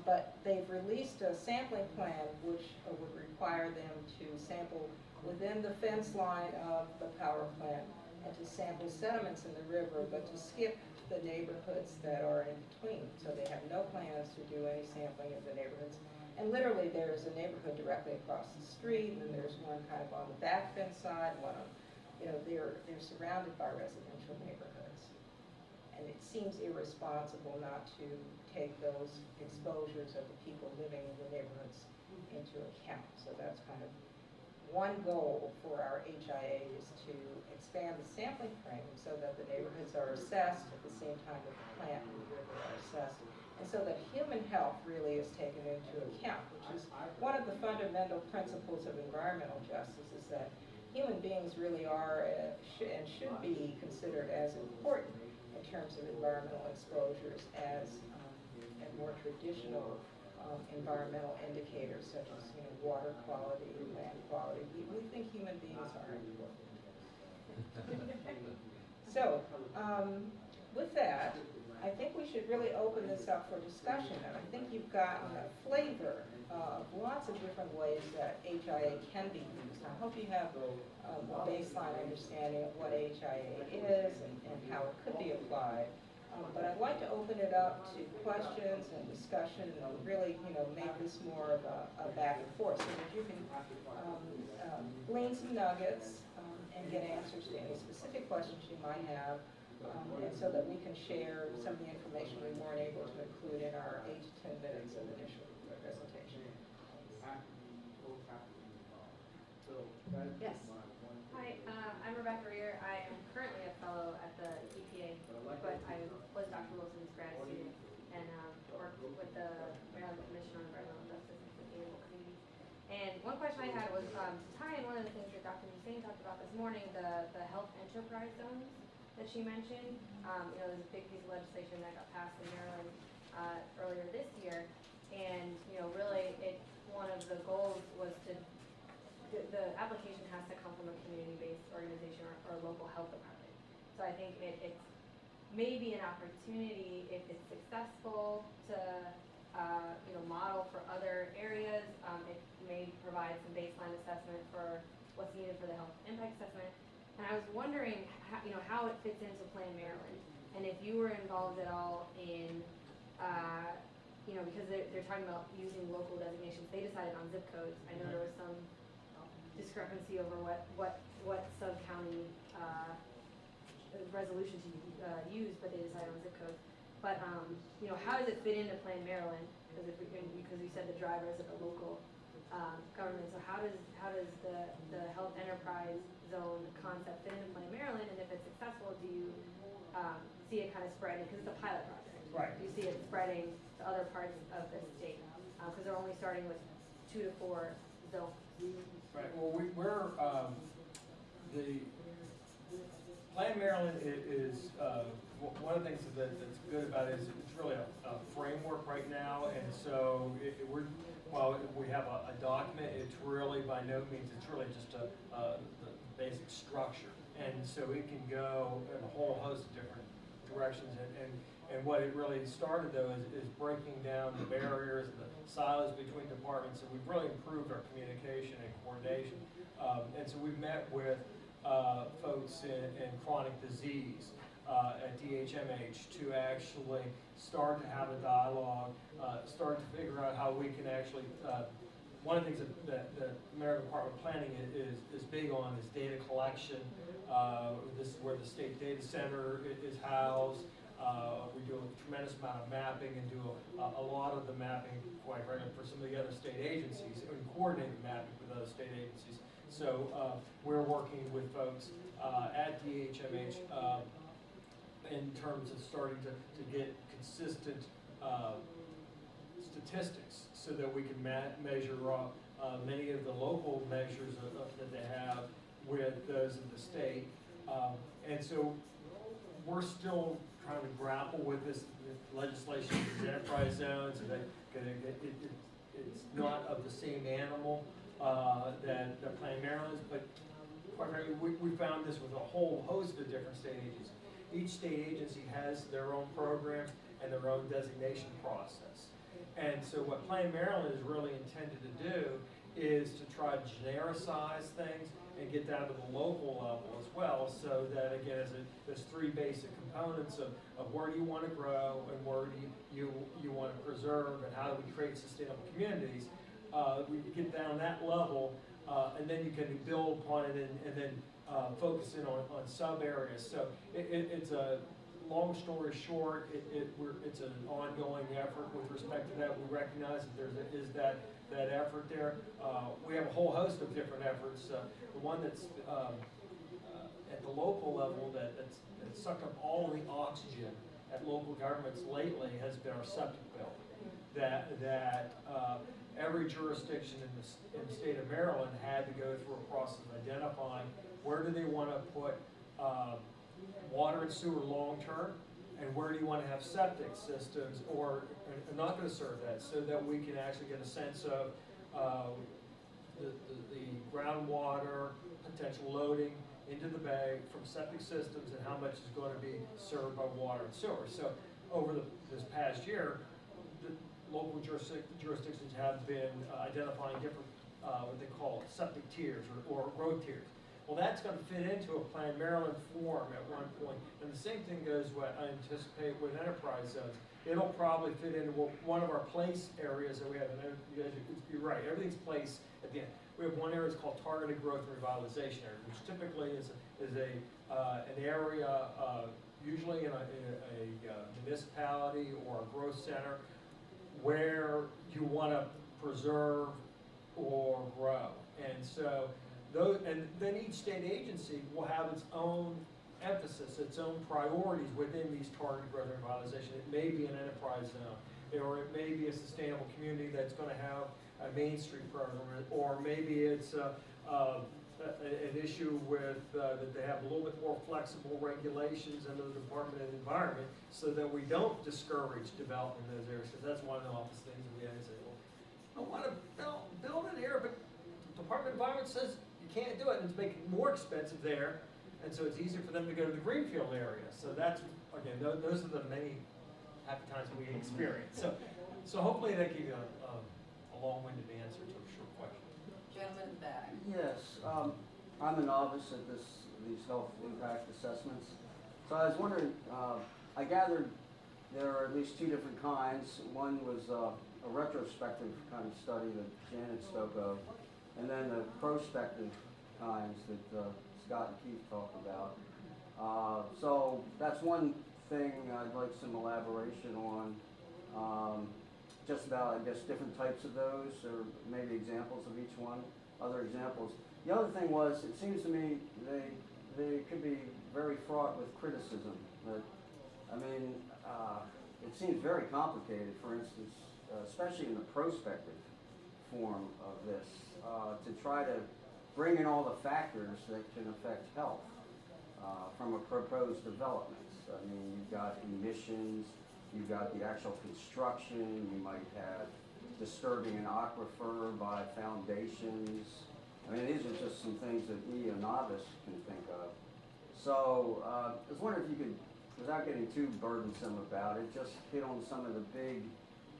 But they've released a sampling plan which would require them to sample within the fence line of the power plant and to sample sediments in the river, but to skip the neighborhoods that are in between. So they have no plans to do any sampling of the neighborhoods. And literally there's a neighborhood directly across the street, and then there's one kind of on the back fence side, one on, you know, they're surrounded by residential neighborhoods. And it seems irresponsible not to take those exposures of the people living in the neighborhoods into account. So that's kind of one goal for our HIA, is to expand the sampling frame so that the neighborhoods are assessed at the same time that the plant and the river are assessed, and so that human health really is taken into account, which is one of the fundamental principles of environmental justice, is that human beings really are and should be considered as important in terms of environmental exposures as more traditional environmental indicators such as, you know, water quality, land quality. We think human beings are important. So, with that, I think we should really open this up for discussion, and I think you've gotten a flavor of lots of different ways that HIA can be used. I hope you have a baseline understanding of what HIA is and how it could be applied. But I'd like to open it up to questions and discussion, and really, you know, make this more of a back and forth, so that you can glean some nuggets and get answers to any specific questions you might have, and so that we can share some of the information we weren't able to include in our 8 to 10 minutes of initial presentation. Yes. Hi, I'm Rebecca Rear. I am currently a fellow at the EPA, but I was Dr. Wilson's grad student and worked with the Maryland Commission on Environmental Justice and Sustainable Communities. And one question I had was to tie in one of the things that Dr. Hussein talked about this morning, the health enterprise zones that she mentioned. You know, there's a big piece of legislation that got passed in Maryland earlier this year, and you know, really, one of the goals was to the application has to come from a community-based organization or or local health department. So I think it's maybe an opportunity, if it's successful, to model for other areas. It may provide some baseline assessment for what's needed for the health impact assessment. And I was wondering how it fits into Plan Maryland, and if you were involved at all in, because they're talking about using local designations. They decided on zip codes. I know there was some discrepancy over what sub-county resolutions you use, but they decided on zip codes. But how does it fit into Plan Maryland? Because you said the drivers at the local government. So how does the health enterprise zone concept fit into Plan Maryland? And if it's successful, do you see it kind of spreading? Because it's a pilot project. Right. Do you see it spreading to other parts of the state? Because they're only starting with 2 to 4 zones. Right. Well, we're the Plan Maryland is one of the things that's good about it is it's really a framework right now, and so while we have a document, it's really by no means, it's really just the basic structure, and so it can go in a whole host of different directions, and what it really started though is breaking down the barriers and the silos between departments, and we've really improved our communication and coordination, and so we've met with folks in chronic disease at DHMH to actually start to have a dialogue, start to figure out how we can actually, one of the things that the American Department of Planning is big on is data collection. This is where the State Data Center is housed. We do a tremendous amount of mapping and do a lot of the mapping, quite frankly, for some of the other state agencies, and coordinate the mapping with other state agencies. So we're working with folks at DHMH in terms of starting to get consistent statistics so that we can measure many of the local measures that they have with those of the state. And so we're still trying to grapple with this legislation, these enterprise zones, and it's not of the same animal that Plan Maryland's, but quite frankly, we found this with a whole host of different state agencies. Each state agency has their own program and their own designation process. And so what Plan Maryland is really intended to do is to try to genericize things and get down to the local level as well, so that again, there's 3 basic components of where do you want to grow and where do you want to preserve, and how do we create sustainable communities. We get down that level, and then you can build upon it and then focus in on sub areas. So it's a long story short, it's an ongoing effort with respect to that. We recognize that there is that effort there. We have a whole host of different efforts. The one that's at the local level that's sucked up all the oxygen at local governments lately has been our septic bill. That every jurisdiction in the state of Maryland had to go through a process of identifying where do they want to put water and sewer long-term, and where do you want to have septic systems, or are not going to serve that, so that we can actually get a sense of the groundwater potential loading into the bay from septic systems and how much is going to be served by water and sewer. So over this past year, the local jurisdictions have been identifying different what they call septic tiers or road tiers. Well, that's going to fit into a Plan Maryland form at one point, and the same thing goes what I anticipate with enterprise zones. It'll probably fit into one of our place areas that we have. And you're right, everything's place at the end. We have one area that's called targeted growth and revitalization area, which typically is an area usually in a municipality or a growth center where you want to preserve or grow, and so. And then each state agency will have its own emphasis, its own priorities within these targeted growth and revitalization. It may be an enterprise zone, or it may be a sustainable community that's going to have a Main Street program, or maybe it's an issue with that they have a little bit more flexible regulations under the Department of Environment, so that we don't discourage development in those areas. Because that's one of the office things we have to say, well, I want to build an area, but the Department of Environment says you can't do it, and it's making it more expensive there, And so it's easier for them to go to the greenfield area. So that's, again, those are the many happy times we experience. So hopefully that gives you a long-winded answer to a short question. Gentleman in the back. Yes, I'm a novice at these health impact assessments. So I was wondering, I gathered there are at least two different kinds. One was a retrospective kind of study that Janet spoke of, and then the prospective kinds that Scott and Keith talked about. So that's one thing I'd like some elaboration on. Just about, I guess, different types of those, or maybe examples of each one, other examples. The other thing was, it seems to me they could be very fraught with criticism. But, I mean, it seems very complicated, for instance, especially in the prospective form of this, to try to bring in all the factors that can affect health from a proposed development. I mean, you've got emissions, you've got the actual construction, you might have disturbing an aquifer by foundations. I mean, these are just some things that me, a novice, can think of. So I was wondering if you could, without getting too burdensome about it, just hit on some of the big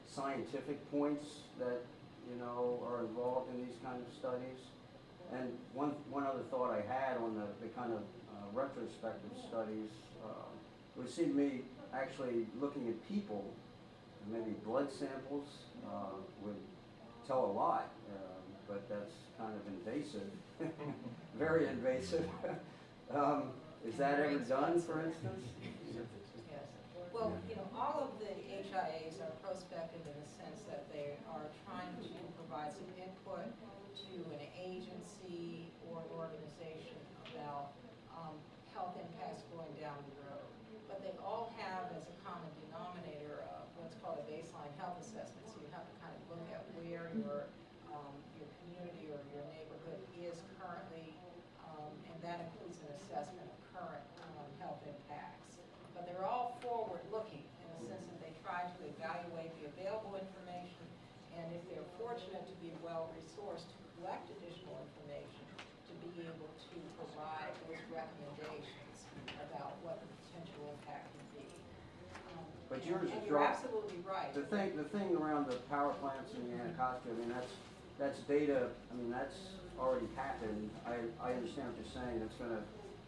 scientific points that, you know, are involved in these kind of studies. And one other thought I had on the kind of retrospective studies, it would seem to me actually looking at people, maybe blood samples, would tell a lot, but that's kind of invasive, very invasive. Is that ever done, for instance? Yes. Well, you know, all of the HIAs are prospective in the sense that they are trying to provide some input to an agency or organization about health impacts going down the road. But they all have as a common denominator what's called a baseline health assessment. So you have to kind of look at where your community or your neighborhood is currently, and that includes an assessment of current health impacts. But they're all forward-looking in the sense that they try to evaluate the available information, and if they're fortunate to be well-resourced to collect additional information, to be able to provide those recommendations about what the potential impact can be. But yours and is you're absolutely right. The thing around the power plants and the Anacostia, I mean, that's data, I mean, that's already happened. I understand what you're saying. It's going to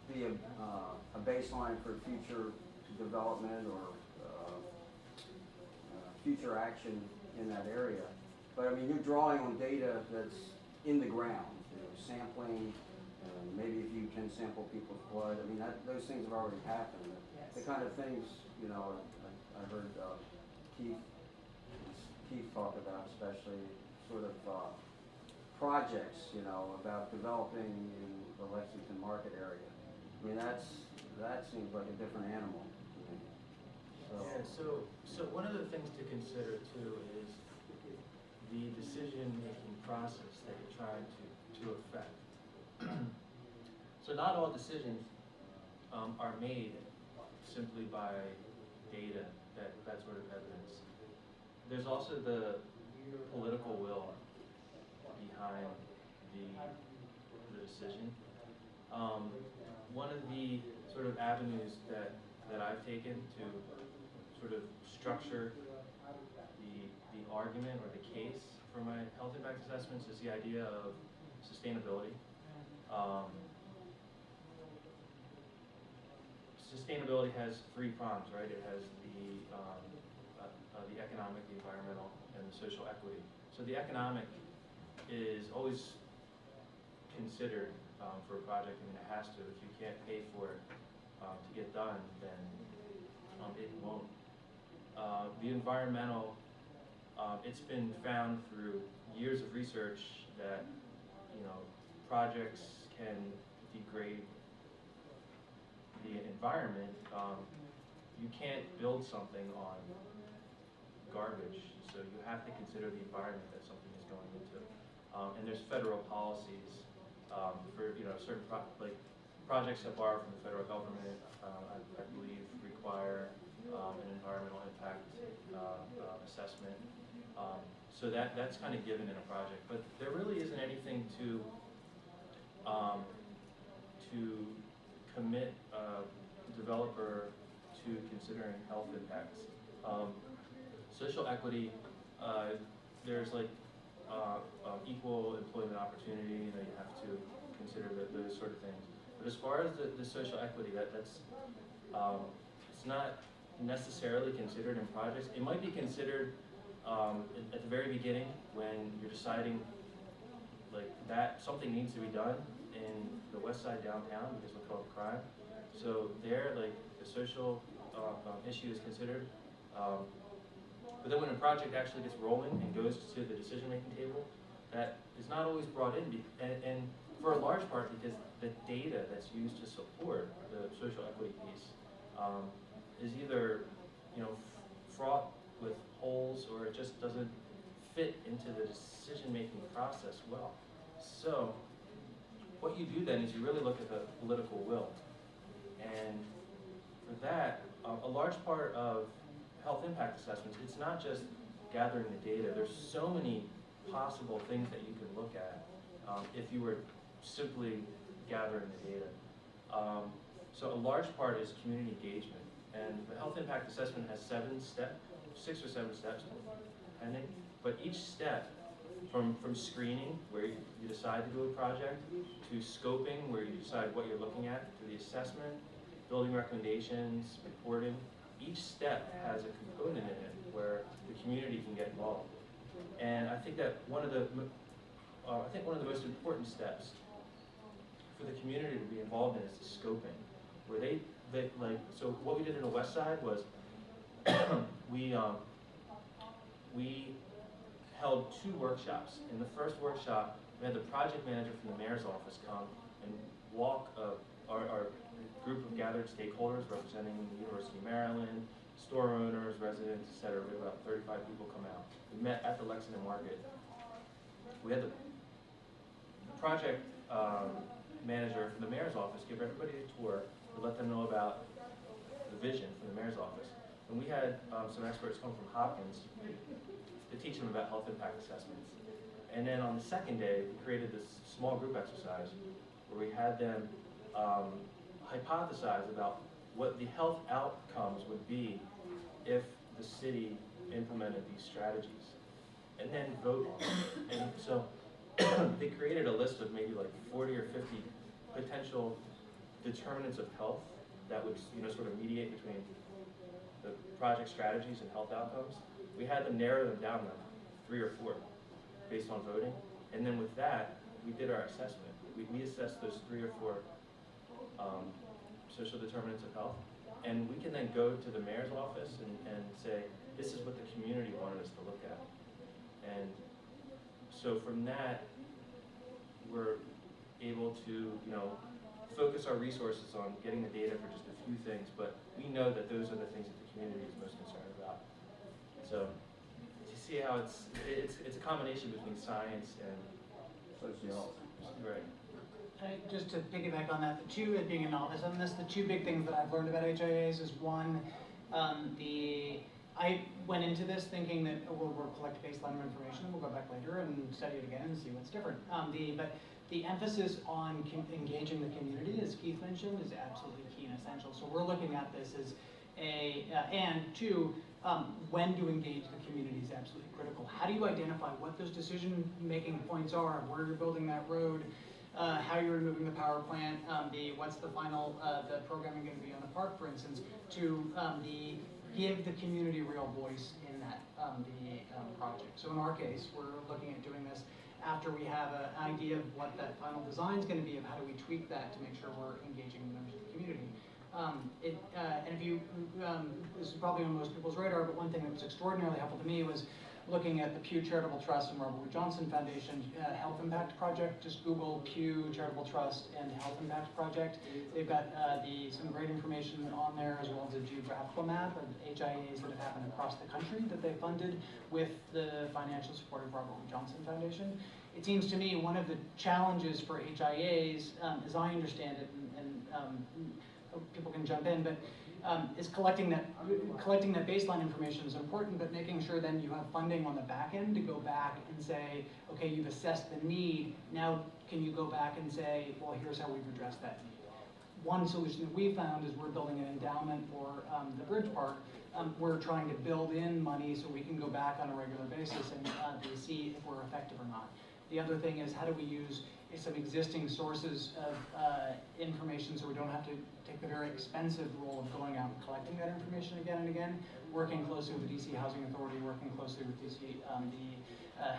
be a baseline for future development or future action in that area. But I mean, you're drawing on data that's in the ground, you know, sampling, maybe if you can sample people's blood. I mean, those things have already happened. Yes. The kind of things, you know, I heard Keith talk about, especially sort of projects, you know, about developing in the Lexington market area. I mean, that seems like a different animal to me. So one of the things to consider too is the decision-making process that you're trying to affect. So not all decisions are made simply by data, that sort of evidence. There's also the political will behind the decision. One of the sort of avenues that I've taken to sort of structure the argument or the case for my health impact assessments is the idea of sustainability. Sustainability has three prongs, right? It has the economic, the environmental, and the social equity. So the economic is always considered for a project. I mean, it has to. If you can't pay for it to get done, then it won't. The environmental, it's been found through years of research that, you know, projects can degrade the environment. You can't build something on garbage, so you have to consider the environment that something is going into. And there's federal policies for, you know, certain projects that borrow from the federal government, I believe, require an environmental impact assessment. So that's kind of given in a project, but there really isn't anything to commit a developer to considering health impacts. Social equity, there's like equal employment opportunity, you know, you have to consider those sort of things. But as far as the social equity, that's it's not necessarily considered in projects. It might be considered at the very beginning when you're deciding like that something needs to be done in the west side downtown because we call it crime. So there, like the social issue is considered. But then when a project actually gets rolling and goes to the decision-making table, that is not always brought in, and for a large part because the data that's used to support the social equity piece is either, you know, fraught with holes or it just doesn't fit into the decision-making process well. So what you do then is you really look at the political will, and for that, a large part of health impact assessments, it's not just gathering the data. There's so many possible things that you can look at if you were simply gathering the data. So a large part is community engagement, and the health impact assessment has 6 or 7 steps, depending. But each step, from screening, where you decide to do a project, to scoping, where you decide what you're looking at, to the assessment, building recommendations, reporting, each step has a component in it where the community can get involved. And I think that one of the most important steps for the community to be involved in is the scoping, where they like, so what we did in the west side was we held 2 workshops. In the first workshop, we had the project manager from the mayor's office come and walk our group of gathered stakeholders representing the University of Maryland, store owners, residents, etc. We had about 35 people come out. We met at the Lexington Market. We had the project manager from the mayor's office give everybody a tour to let them know about the vision from the mayor's office. And we had some experts come from Hopkins to teach them about health impact assessments. And then on the second day, we created this small group exercise where we had them hypothesize about what the health outcomes would be if the city implemented these strategies, and then vote on them. And so they created a list of maybe like 40 or 50 potential determinants of health that would, you know, sort of mediate between the project strategies and health outcomes. We had them narrow them down to 3 or 4 based on voting, and then with that, we did our assessment. We assessed those 3 or 4 social determinants of health, and we can then go to the mayor's office and say, this is what the community wanted us to look at. And so from that, we're able to, you know, focus our resources on getting the data for just a few things, but we know that those are the things that the community is most concerned about. So you see how it's a combination between science and Sociology. right. Just to piggyback on that, being a novice on this, the 2 big things that I've learned about HIAs is one, I went into this thinking that we'll collect baseline information and we'll go back later and study it again and see what's different. But the emphasis on engaging the community, as Keith mentioned, is absolutely key and essential. So we're looking at this as and 2, when to engage the community is absolutely critical. How do you identify what those decision-making points are, where you're building that road, how you're removing the power plant, what's the final, the programming going to be on the park, for instance, to give the community real voice in that project. So in our case, we're looking at doing this after we have an idea of what that final design is going to be, of how do we tweak that to make sure we're engaging members of the community. And if you, this is probably on most people's radar, but one thing that was extraordinarily helpful to me was looking at the Pew Charitable Trust and Robert Wood Johnson Foundation Health Impact Project. Just Google Pew Charitable Trust and Health Impact Project. They've got some great information on there, as well as a geographical map of HIAs that have happened across the country that they funded with the financial support of Robert Wood Johnson Foundation. It seems to me one of the challenges for HIAs, as I understand it, and people can jump in, but is collecting that baseline information is important, but making sure then you have funding on the back end to go back and say, okay, you've assessed the need, now can you go back and say, well, here's how we've addressed that need. one solution that we found is we're building an endowment for the Bridge Park. We're trying to build in money so we can go back on a regular basis and to see if we're effective or not. The other thing is, how do we use some existing sources of information so we don't have to take the very expensive role of going out and collecting that information again and again, working closely with the DC Housing Authority, working closely with DC, the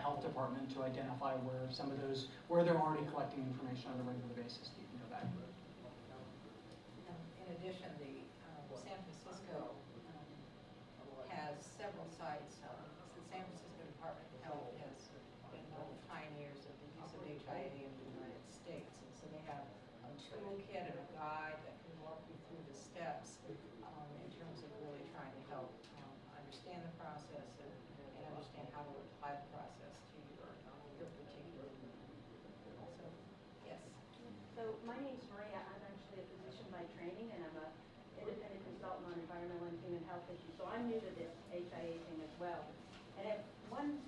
Health Department to identify where some of those, where they're already collecting information on a regular basis that you can go back. In addition, the San Francisco has several sites. The San Francisco Department of Health has been one of the pioneers of the use of HIA in the United States. And so they have a toolkit and a guide that can walk you through the steps in terms of really trying to help understand the process and understand how to apply the process to your particular need. So, yes. So my name's Maria. I'm actually a physician by training, and I'm an independent consultant on environmental and human health issues. So I'm new to this HIA thing as well. And I have one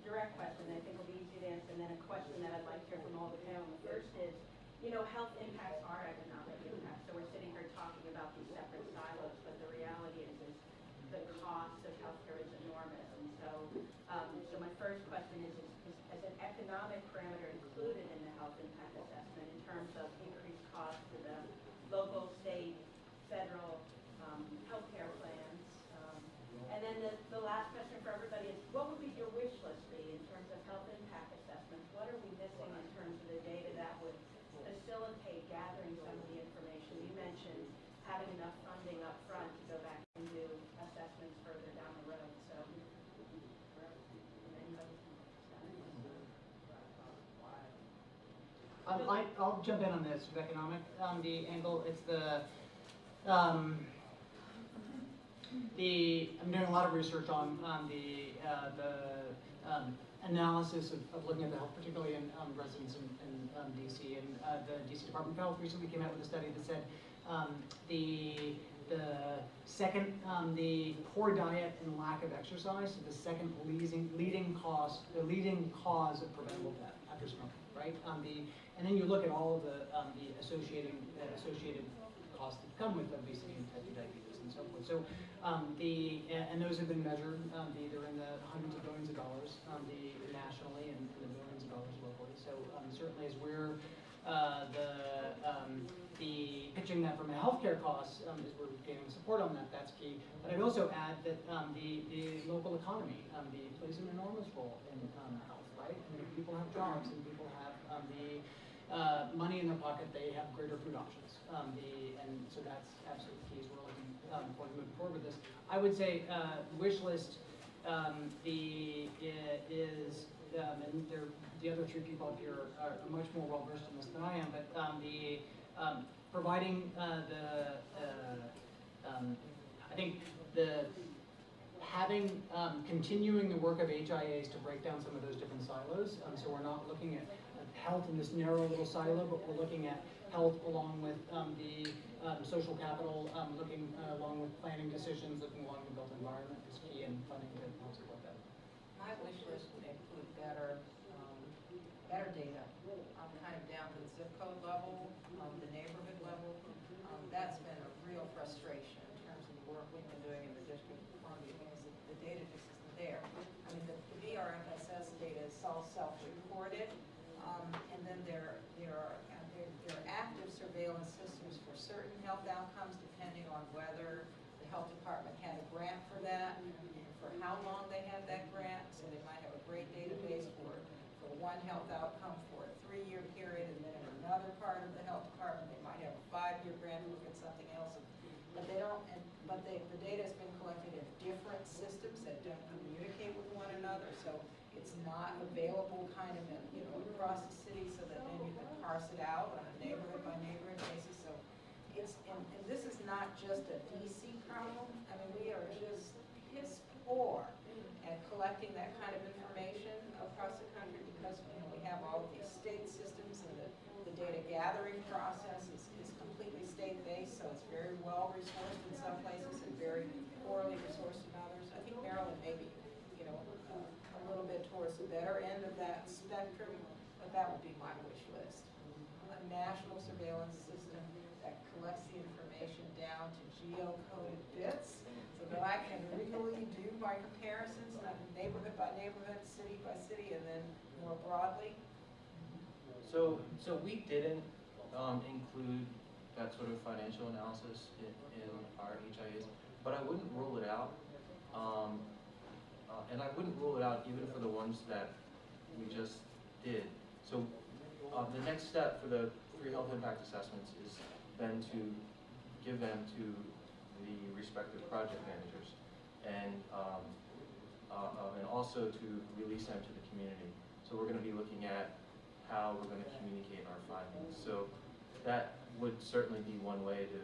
direct question that I think will be easy to answer, and then a question that I'd like to hear from all the panel. The first is, you know, health impacts are economic impacts. So we're sitting here talking about these separate silos, but the reality is the cost of healthcare is enormous. And so, so my first question is an economic parameter included in the health impact assessment in terms of increased costs to the local, state, federal healthcare plans? And then the last question for everybody is, what would be your wish list be in terms of health impact assessments? What are we missing in terms of the data that would facilitate gathering some of the information? You mentioned having enough funding up front to go back and do assessments further down the road. So, I'll jump in on this with economic, the angle. It's I'm doing a lot of research on the analysis of looking at the health, particularly in residents in DC. And the DC Department of Health recently came out with a study that said the second, the poor diet and lack of exercise is the second leading cause of preventable death after smoking, right? And then you look at all of the associated costs that come with obesity and type 2 diabetes and so forth. So and those have been measured either in the hundreds of billions of dollars nationally and the billions of dollars locally. So certainly as we're the pitching that from a healthcare costs as we're gaining support on that, that's key. But I'd also add that the local economy plays an enormous role in health, right? I mean, if people have jobs and people have the money in their pocket, they have greater food options. And so that's absolutely key as we're looking forward to moving forward with this. I would say wish list is and the other three people up here are much more well versed in this than I am. But providing I think continuing the work of HIAs to break down some of those different silos. So we're not looking at health in this narrow little silo, but we're looking at health along with the social capital, looking along with planning decisions, looking along the built environment is key in funding to help support that. My wish list would include better data, kind of down to the zip code level, the neighborhood level. That's been a real frustration in terms of the work we've been doing in the District of Columbia because the data just isn't there. I mean, the VRFSS data is all self-reported, and then there are active surveillance systems for certain health outcomes depending on whether the health department had a grant for that, and for how long they had that grant. So they might have a great database for one health outcome for a 3-year period, and then in another part of the health department they might have a 5-year grant to look at something else. But they don't. The data has been collected in different systems that don't communicate with one another. So it's not available kind of across the city, so that then you can parse it out on a neighborhood by neighborhood basis. So it's and this is not just a DC problem. I mean, we are just piss poor at collecting that kind of information across the country because we have all of these state systems and the data gathering process is completely state-based, so it's very well resourced in some places and very poorly resourced in others. I think Maryland may be, a little bit towards the better end of that spectrum, but that would be my wish list. A national surveillance system that by comparisons, neighborhood by neighborhood, city by city, and then more broadly? So we didn't include that sort of financial analysis in our HIAs, but I wouldn't rule it out. And I wouldn't rule it out even for the ones that we just did. So the next step for the 3 health impact assessments is then to give them to the respective project managers and also to release them to the community. So we're going to be looking at how we're going to communicate our findings. So that would certainly be one way to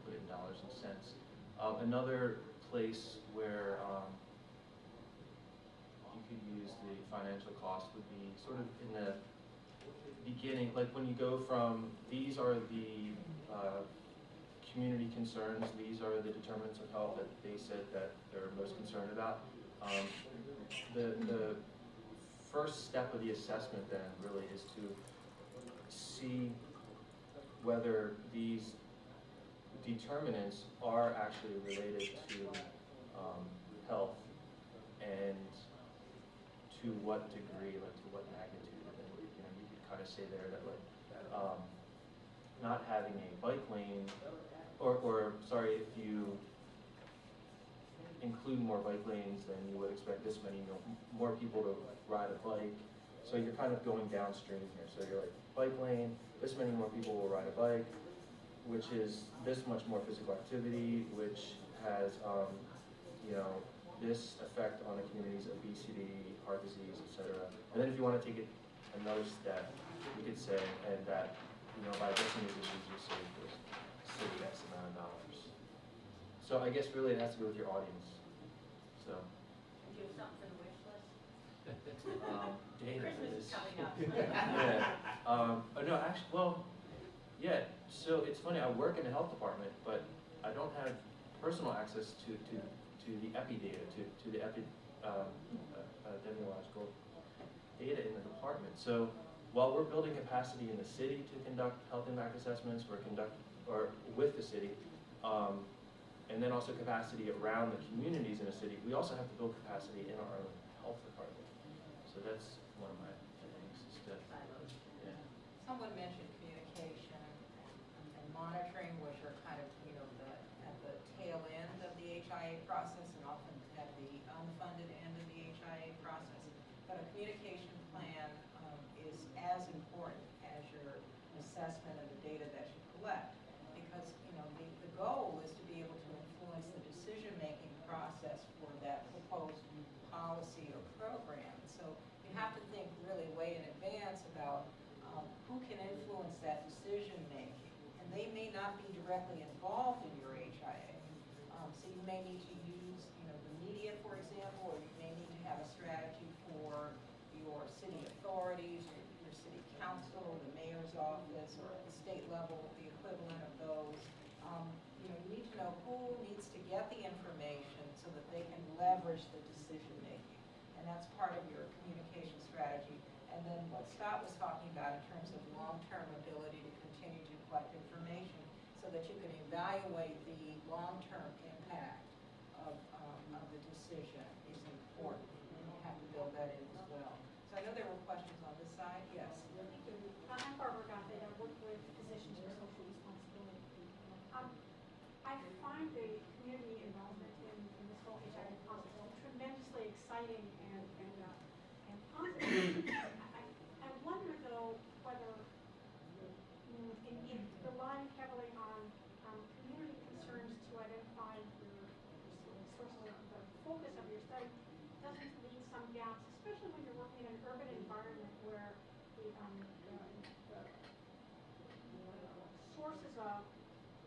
put it in dollars and cents. Another place where you could use the financial cost would be sort of in the beginning, like when you go from these are the community concerns, these are the determinants of health that they said that they're most concerned about. The first step of the assessment then really is to see whether these determinants are actually related to health and to what degree, like to what magnitude. And you could kind of say there that like not having a bike lane, or sorry, if you include more bike lanes, then you would expect this many more people to ride a bike. So you're kind of going downstream here. So you're like, bike lane, this many more people will ride a bike, which is this much more physical activity, which has, this effect on the community's obesity, heart disease, etc. And then if you want to take it another step, you could say, and that, by addressing these issues, you save the city X amount of dollars. So I guess really it has to do with your audience. So. Do something for the wish list. Data for Christmas this. is coming up. Yeah. No, actually, well, yeah. So it's funny. I work in the health department, but I don't have personal access to the epi data, to the epidemiological data in the department. So while we're building capacity in the city to conduct health impact assessments, with the city, and then also capacity around the communities in the city, we also have to build capacity in our own health department. So that's one of my things. Yeah. Someone mentioned communication and monitoring, which are kind of, at the tail end of the HIA process and often at the unfunded end of the HIA process. But a communication plan is as important as your assessment of the data that you collect, because the goal is to be able to influence the decision-making process for that proposed policy or program. So you have to think really way in advance about who can influence that decision-making, and they may not be directly involved in your HIA. So you may need to use the media, for example, or you may need to have a strategy for your city authorities, or your city council, the mayor's office, or at the state level, the equivalent of those. You need to know who needs to get the information so that they can leverage the decision making. And that's part of your communication strategy. And then what Scott was talking about in terms of long-term ability to continue to collect information so that you can evaluate the long-term impact of the decision is important. And you have to build that in as well. So I know there were questions on this side. Yes. I'm Barbara Goffin. I work with physicians for social responsibility. I find the community involvement in this whole HIA process tremendously exciting and positive. I wonder though whether in relying heavily on community concerns to identify your source of the focus of your study doesn't leave some gaps, especially when you're working in an urban environment where the sources of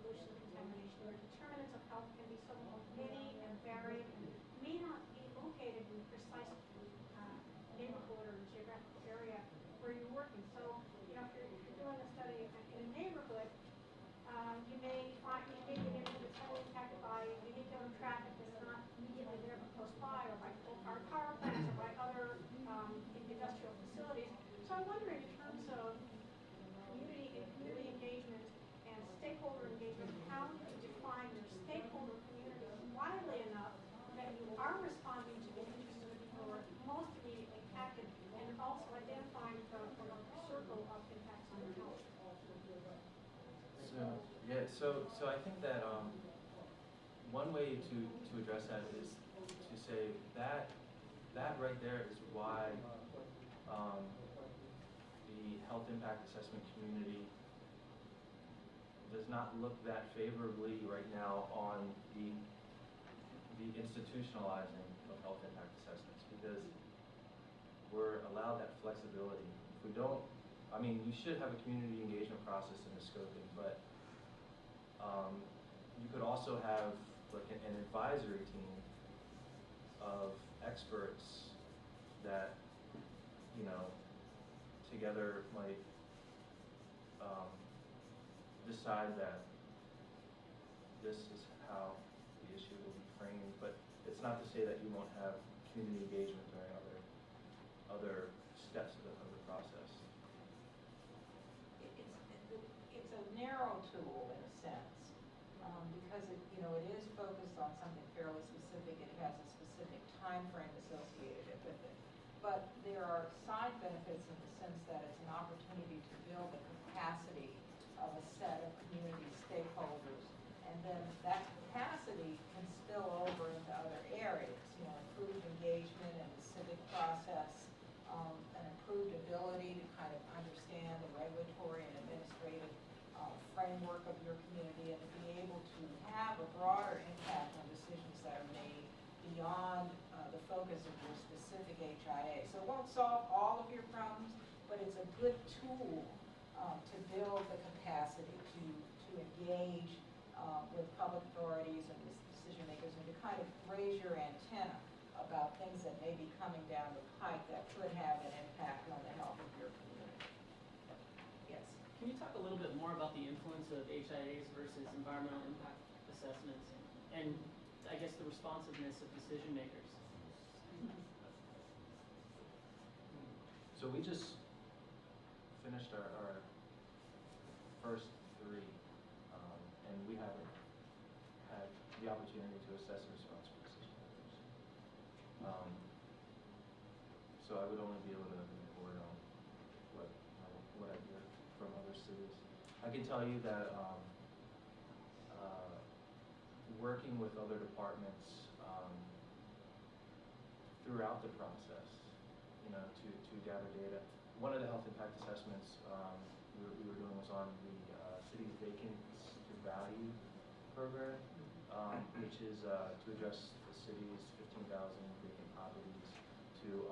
pollution and contamination or determinants of health can be so many and varied and may not be located in the precise neighborhood or geographical area where you're working. So, if you're doing a study in a neighborhood, you may be a neighborhood that's heavily impacted by vehicular traffic that's not immediately there but close by, or by coal-fired power plants, or by other industrial facilities. So I'm wondering, in terms of community engagement and stakeholder engagement, how to define your stakeholder community widely enough So I think that one way to address that is to say that right there is why the health impact assessment community does not look that favorably right now on the institutionalizing of health impact assessments, because we're allowed that flexibility. If we don't, I mean, you should have a community engagement process in the scoping, but you could also have like an advisory team of experts that, you know, together might decide that this is how the issue will be framed, but it's not to say that you won't have community engagement during other steps of the process. It's a narrow tool in a sense, because it is focused on something fairly specific. It has a specific time frame associated with it. But there are side benefits in the sense that it's an opportunity to build the capacity of a set of community stakeholders. And then that capacity can spill over into other areas, improved engagement in the civic process, an improved ability to kind of understand the regulatory and administrative framework of your community, and to be able to have a broader impact on decisions that are made beyond the focus of your specific HIA. So it won't solve all of your problems, but it's a good tool to build the capacity to engage with public authorities and decision makers, and to kind of raise your antenna about things that may be coming down the pike that could have an impact on the health of your community. Yes. Can you talk a little bit more about the influence of HIAs versus environmental impact assessments, and I guess the responsiveness of decision makers? So we just finished our first three, and we haven't had the opportunity to assess the response from decision makers. So I would only be able to report on what I hear from other cities. I can tell you that working with other departments throughout the process, to gather data. One of the health impact assessments we were doing was on the city's vacants to value program, which is to address the city's 15,000 vacant properties, to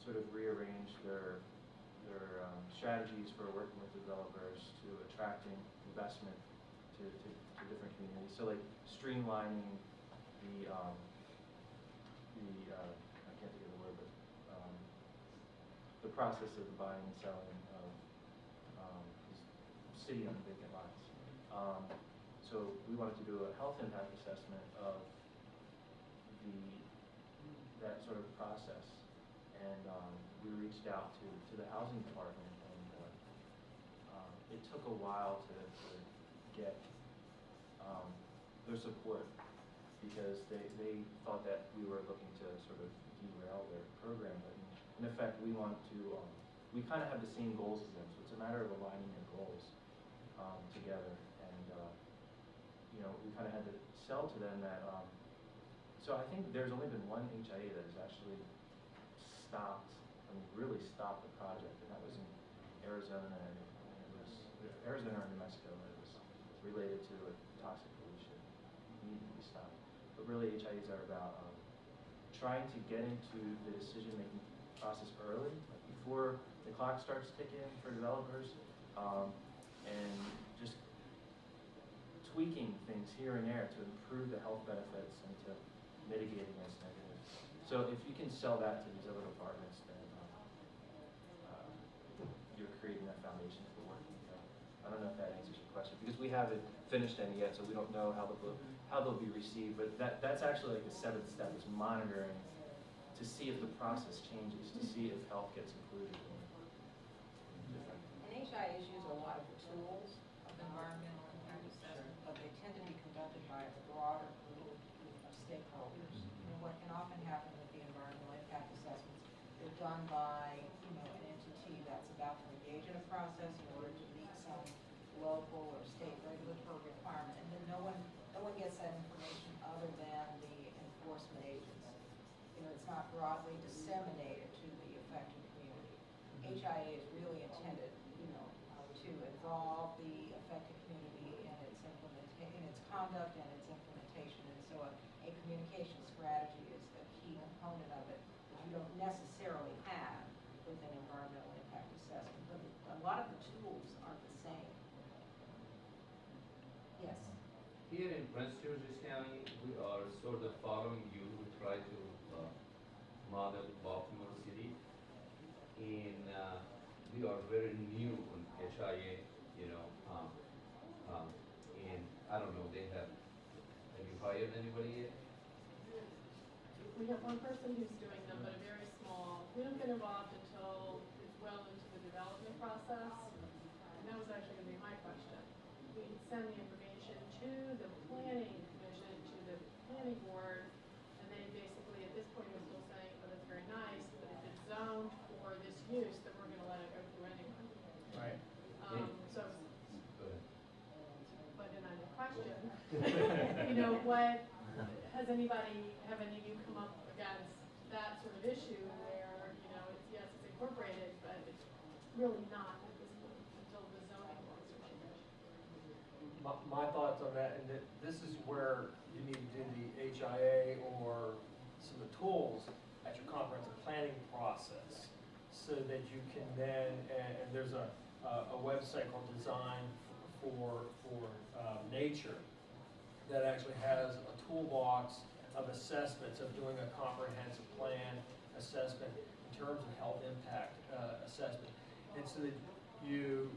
sort of rearrange their strategies for working with developers, to attracting investment to different communities. So like streamlining the I can't think of the word, but the process of the buying and selling of city-owned vacant lots. So we wanted to do a health impact assessment of that sort of process, and we reached out to the housing department, and it took a while to get their support, because they thought that we were looking to sort of derail their program, but in effect we want to, we kind of have the same goals as them, so it's a matter of aligning your goals together, and we kind of had to sell to them that, so I think there's only been one HIA that has actually stopped, really stopped the project, and that was in Arizona, and it was Arizona or New Mexico, and it was related to toxic pollution. It needed to be stopped. But really, HIAs are about trying to get into the decision-making process early, like before the clock starts ticking for developers, and just tweaking things here and there to improve the health benefits and to mitigate against negatives. So if you can sell that to these other departments, then you're creating that foundation for working together. I don't know if that answers your question, because we haven't finished any yet, so we don't know how they'll be received. But that's actually like the seventh step, is monitoring to see if the process changes, to see if health gets included. And HIAs use a lot of the tools of environmental impact assessment, but they tend to be conducted by a broader group of stakeholders. What can often happen with the environmental impact assessments, they're done by an entity that's about to engage in a process in order to meet some local or state it's not broadly disseminated to the affected community. HIA is really intended, to involve the affected community in its conduct and its implementation. And so a communication strategy is a key component of it that you don't necessarily have with an environmental impact assessment. But a lot of the tools are the same. Yes. Here in Prince George's County, we are sort of following you. We try to model Baltimore City. And we are very new on HIA, and I don't know, have you hired anybody yet? We have one person who's doing them, but a very small. We don't get involved until it's well into the development process. And that was actually going to be my question. We send the information to the planning commission, to the planning board, and they basically, at this point, are still saying, oh, that's very nice, but if it's zoned for this use, then we're going to let it go through anyway. Right. So, Go ahead. but then I have a question. Have any of you come up against that sort of issue where, it's, yes, it's incorporated, but it's really not at this point until the zoning laws are changed? My thoughts on that, and that this is where you need to do the HIA or some of the tools at your comprehensive planning process, so that you can then, and there's a website called Design for Nature that actually has a toolbox of assessments of doing a comprehensive plan assessment in terms of health impact assessment. And so that you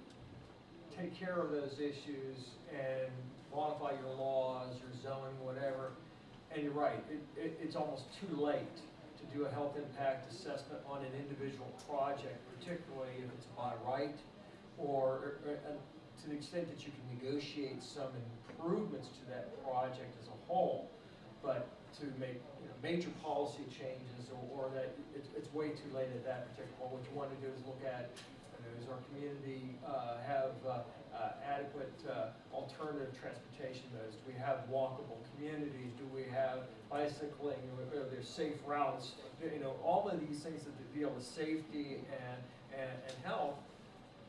take care of those issues and modify your laws, your zoning, whatever. And you're right, it's almost too late to do a health impact assessment on an individual project, particularly if it's by right, or to the extent that you can negotiate some improvements to that project as a whole. But to make major policy changes, or that it's way too late at that particular point. What you want to do is look at, does our community have adequate alternative transportation modes? Do we have walkable communities? Do we have bicycling? Are there safe routes? All of these things that deal with safety and health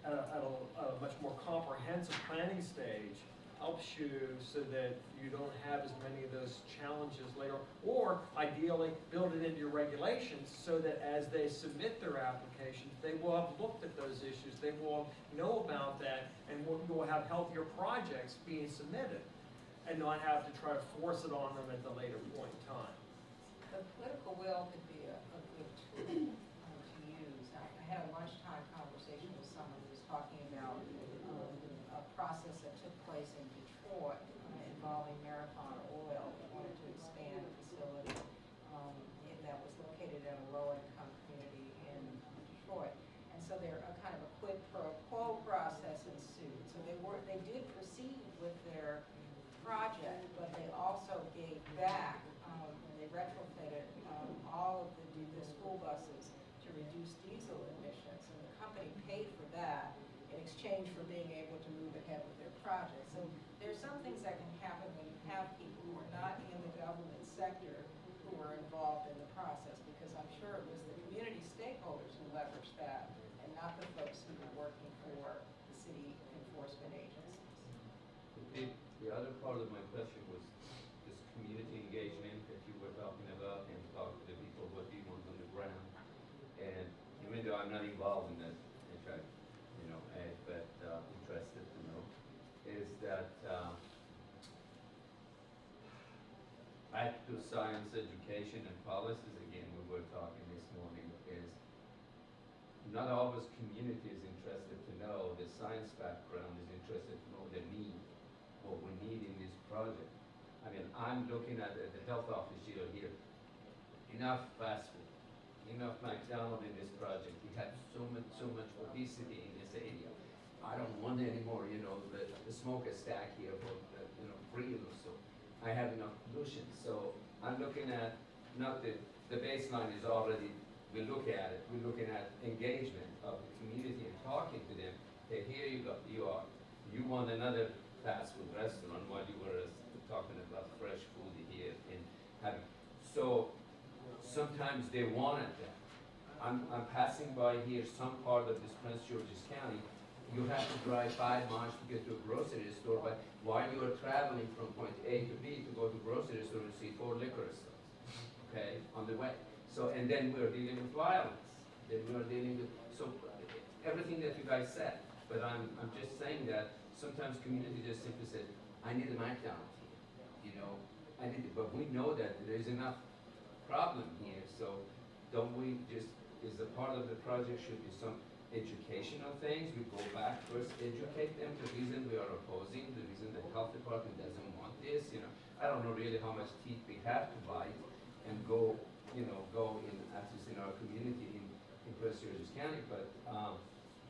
at a much more comprehensive planning stage helps you so that you don't have as many of those challenges later. Or ideally, build it into your regulations so that as they submit their applications, they will have looked at those issues, they will know about that, and we'll have healthier projects being submitted and not have to try to force it on them at the later point in time. The political will could be a good tool to use. I had a lunchtime conversation with someone who was talking about a process that took place in Detroit involving Marathon Oil. They wanted to expand a facility that was located in a low-income community in Detroit. And so there a kind of a quid pro quo process ensued. So they did proceed with their project, but they also gave back. They retrofitted all of the school buses to reduce diesel emissions, and the company paid for that in exchange for being able to move ahead with their project. So there's some things that can happen when you have people who are not in the government sector who are involved in the process, because I'm sure it was the community stakeholders who leveraged that and not the folks who were working for the city enforcement agencies. The other part of my question was this community engagement that you were talking about, and talk to the people what we want on the ground. And even though I'm not involved in that, which I, but interested to know, is that back to science education and policies again, we were talking this morning, is not always community is interested to know, the science background is interested to know the need, what we need in this project. I mean, I'm looking at the health officer here, enough fast food, enough McDonald's in this project. We have so much obesity in this area. I don't want any more, the smokestack here for, free or so. I have enough pollution. So I'm looking at, not the baseline is already, we look at it, we're looking at engagement of the community and talking to them. Hey, here you go, you are. You want another fast food restaurant while you were talking about fresh food here and having. So sometimes they wanted that. I'm passing by here some part of this Prince George's County. You have to drive 5 miles to get to a grocery store, but while you are traveling from point A to B to go to grocery store, you see 4 liquor stores, okay, on the way. So, and then we're dealing with violence. Then we're dealing with, so everything that you guys said. But I'm just saying that sometimes community just simply says, I need a McDonald's here, you know, I need it. But we know that there is enough problem here, so don't we just, is a part of the project should be some educational things? We go back first, educate them, the reason we are opposing, the reason the health department doesn't want this, you know. I don't know really how much teeth we have to bite and go, you know, go in, at least in our community in Prince George's County, but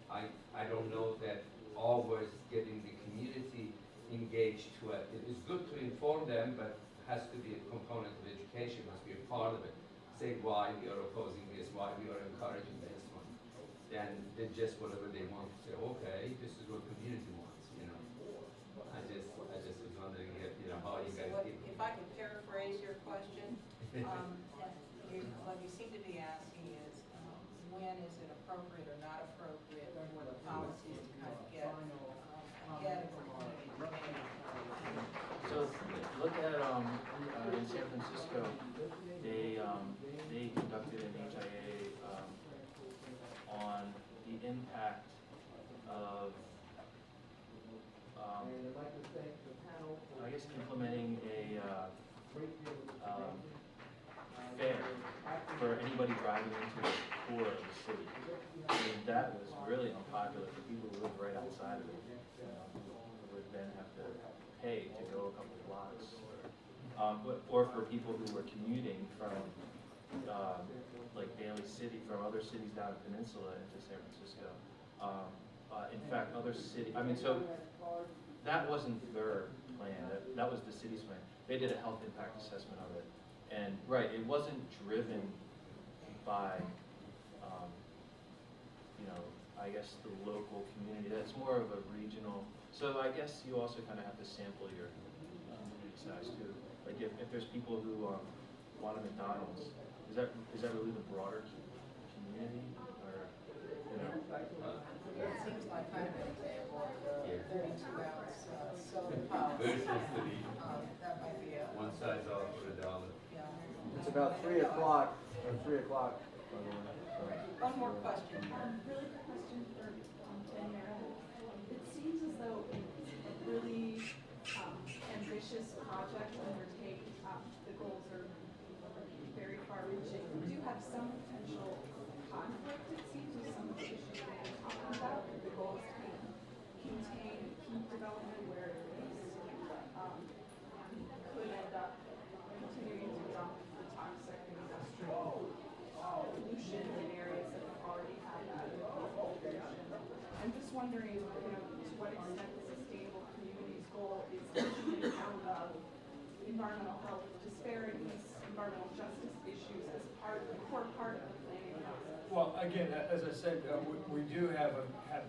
I don't know that always getting the community engaged to it. It is good to inform them, but has to be a component of education, must be a part of it. Say why we are opposing this, why we are encouraging this one. Then they just whatever they want to say, okay, this is what community wants, you know. I just was wondering if, you know, how you guys keep. If I could paraphrase your question, what you seem to be asking is, when is it appropriate or not appropriate for the policies to kind of get ahead of the community? So look at in San Francisco, they conducted an HIA on the impact of I guess implementing a fare for anybody driving into the core of the city. I mean, that was really unpopular for people who live right outside of it. Who would then have to pay to go a couple of blocks, or for people who were commuting from like Daly City, from other cities down the peninsula into San Francisco. In fact, other city, I mean, so that wasn't their plan. That was the city's plan. They did a health impact assessment of it, and right, it wasn't driven by, you know, I guess the local community. That's more of a regional. So I guess you also kind of have to sample your community size too. Like if there's people who want a McDonald's, is that really the broader community, or you know? It seems like kind of an example of the 32-ounce soda policy. That might be a. One size all for $1. Yeah. It's about 3 o'clock, or 3 o'clock. One more question. Really quick question for Ted Meredith. It seems as though it's a really ambitious project to undertake. The goals are very far-reaching. We do have some potential conflict, it seems, with some of the issues that we're talking about. The goal is to contain and keep development where it is. Could end up continuing to dump the toxic industrial pollution in areas that have already had that pollution. I'm just wondering, you know, to what extent the sustainable communities goal is taking account of environmental health disparities, environmental justice issues as a core part of the planning process. Well, again, as I said, we do have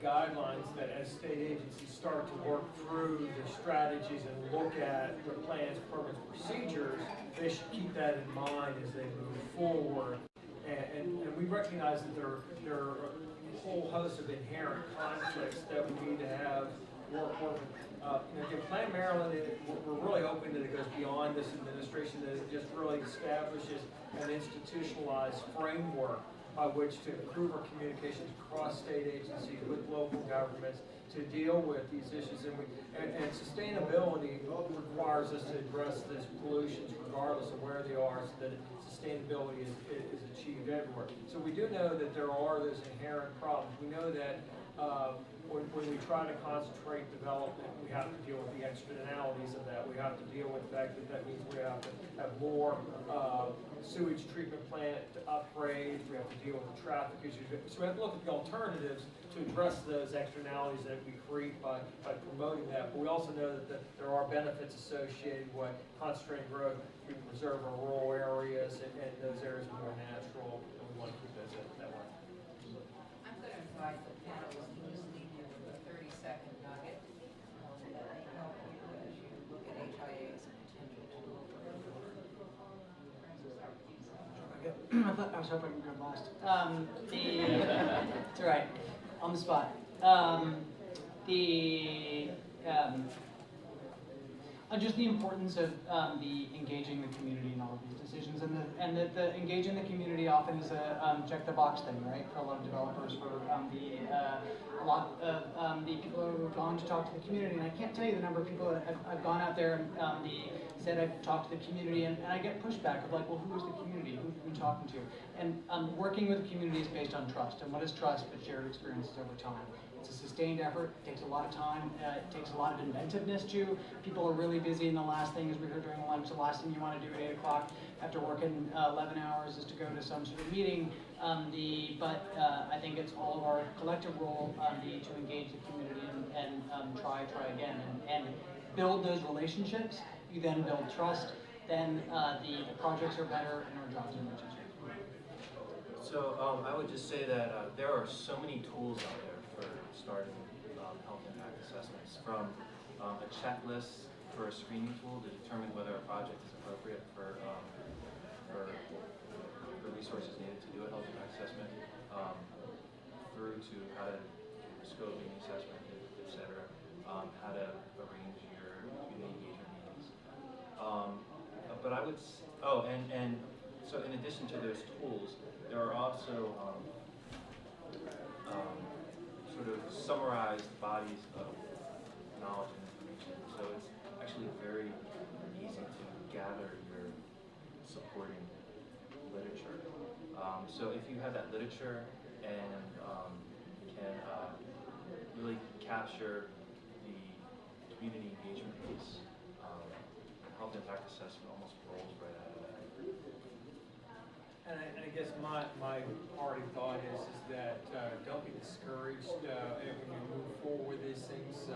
guidelines that as state agencies start to work through the strategies and look at the plans, programs, procedures, they should keep that in mind as they move forward. And we recognize that there are a whole host of inherent conflicts that we need to have work. Again, Plan Maryland, we're really hoping that it goes beyond this administration, that it just really establishes an institutionalized framework by which to improve our communications across state agencies with local governments to deal with these issues. And sustainability requires us to address these pollutions regardless of where they are, so that sustainability is achieved everywhere. So we do know that there are those inherent problems. We know that when we try to concentrate development, we have to deal with the externalities of that. We have to deal with the fact that that means we have to have more sewage treatment plant upgrades. We have to deal with the traffic issues. So we have to look at the alternatives to address those externalities that we create by promoting that. But we also know that there are benefits associated with concentrating growth. We preserve our rural areas, and those areas are more natural, and we want to keep those that way. I'm going to invite the panelists to just leave you with a 30-second nugget that may help you as you look at HIA as a potential tool for Francis, start with you. I was hoping to go last. It's all right, on the spot. Just the importance of the engaging the community in all of these decisions, and the engaging the community often is a check the box thing, right? For a lot of developers, for a lot of the people who have gone to talk to the community, and I can't tell you the number of people that I've gone out there and said I've talked to the community, and I get pushback of like, well, who is the community? Who have you been talking to? And working with the community is based on trust, and what is trust but shared experiences over time? It's a sustained effort, it takes a lot of time, it takes a lot of inventiveness too. People are really busy, and the last thing, as we heard during lunch, the last thing you want to do at 8 o'clock after working 11 hours is to go to some sort of meeting. I think it's all of our collective role to engage the community and try again, and build those relationships. You then build trust, then the projects are better and our jobs are much easier. So I would just say that there are so many tools out there for starting health impact assessments, from a checklist for a screening tool to determine whether a project is appropriate for resources needed to do a health impact assessment, through to how to do a scoping assessment, etc., how to arrange your community engagement meetings. But I would, so in addition to those tools, there are also sort of summarized bodies of knowledge and information. So it's actually very easy to gather your supporting literature. So if you have that literature and can really capture the community engagement piece, health impact assessment almost rolls right out of that. And I guess my parting thought is that don't be discouraged when you move forward with these things.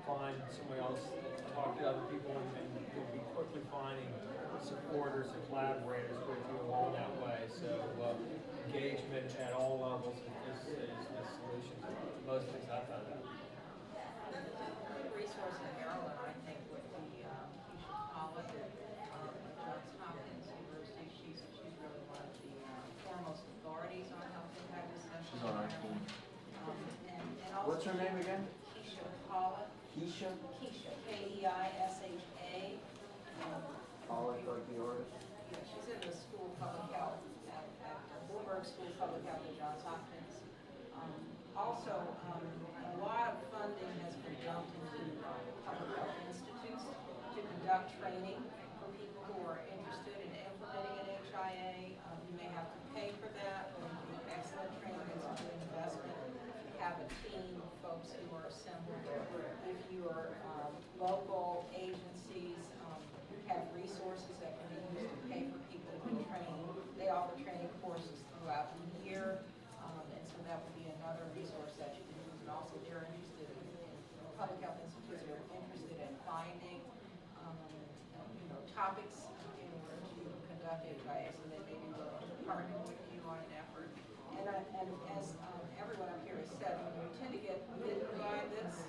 Find somebody else to talk to other people, and you'll be quickly finding supporters and collaborators with you along that way. So engagement at all levels is the solution to most things I found out. Good resource in Maryland, I think, would be Keisha Pollock at Johns Hopkins University. She's really one of the foremost authorities on health impact assessment. She's on our team. And also What's her name again? Keisha Pollock. Keisha? Keisha, Keisha. Pollock, like the artist? Yeah, she's in the School of Public Health at Bloomberg School of Public Health at Johns Hopkins. Also, a lot of funding has been dumped into public health institutes to conduct training for people who are interested in implementing an HIA. You may have to pay for that, but it would be excellent training. It's a good investment. Have a team of folks who are assembled. If your local agencies have resources that can be used to pay for people to be trained, they offer training courses throughout the year, and so that would be another resource that you can use. And also, they're interested in public health institutes are interested in finding topics in order to conduct HIA, so they may be willing to partner with you on an effort. And as everyone up here has said, we tend to get bitten by this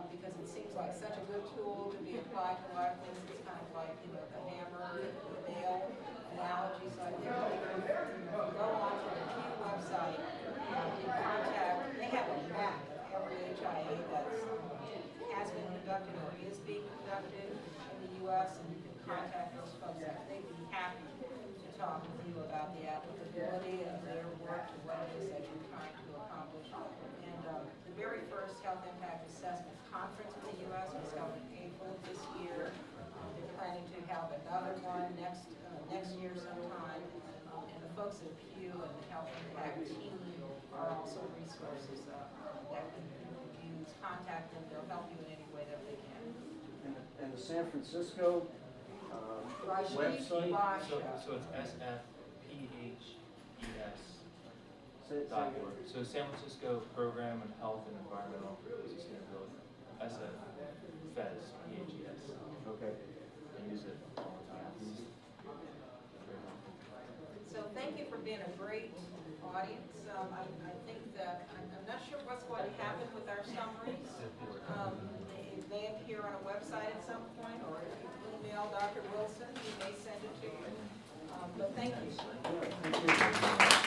because it seems like such a good tool to be applied to a lot of things. It's kind of like, the hammer, the nail analogy. So I think if you go onto the HIA website and contact, they have a map of every HIA that has been conducted or is being conducted in the U.S., and you can contact those folks, and they'd be happy to talk with you about the applicability of their work to what it is that you're trying to accomplish. And the very first Health Impact Assessment Conference in the U.S. was held in April of this year. They're planning to have another one next year sometime. And the folks at Pew and the Health Impact team are also resources that you can use. Contact them; they'll help you in any way that they can. And the San Francisco website? So it's sfphes.org. So San Francisco Program on Health and Environmental Sustainability. SFPHES, PHES. Okay. I use it all the time. So thank you for being a great audience. I think that I'm not sure what's going to happen with our summaries. It may appear on a website at some point, or if you email Dr. Wilson, he may send it to you. But thank you. Thank you.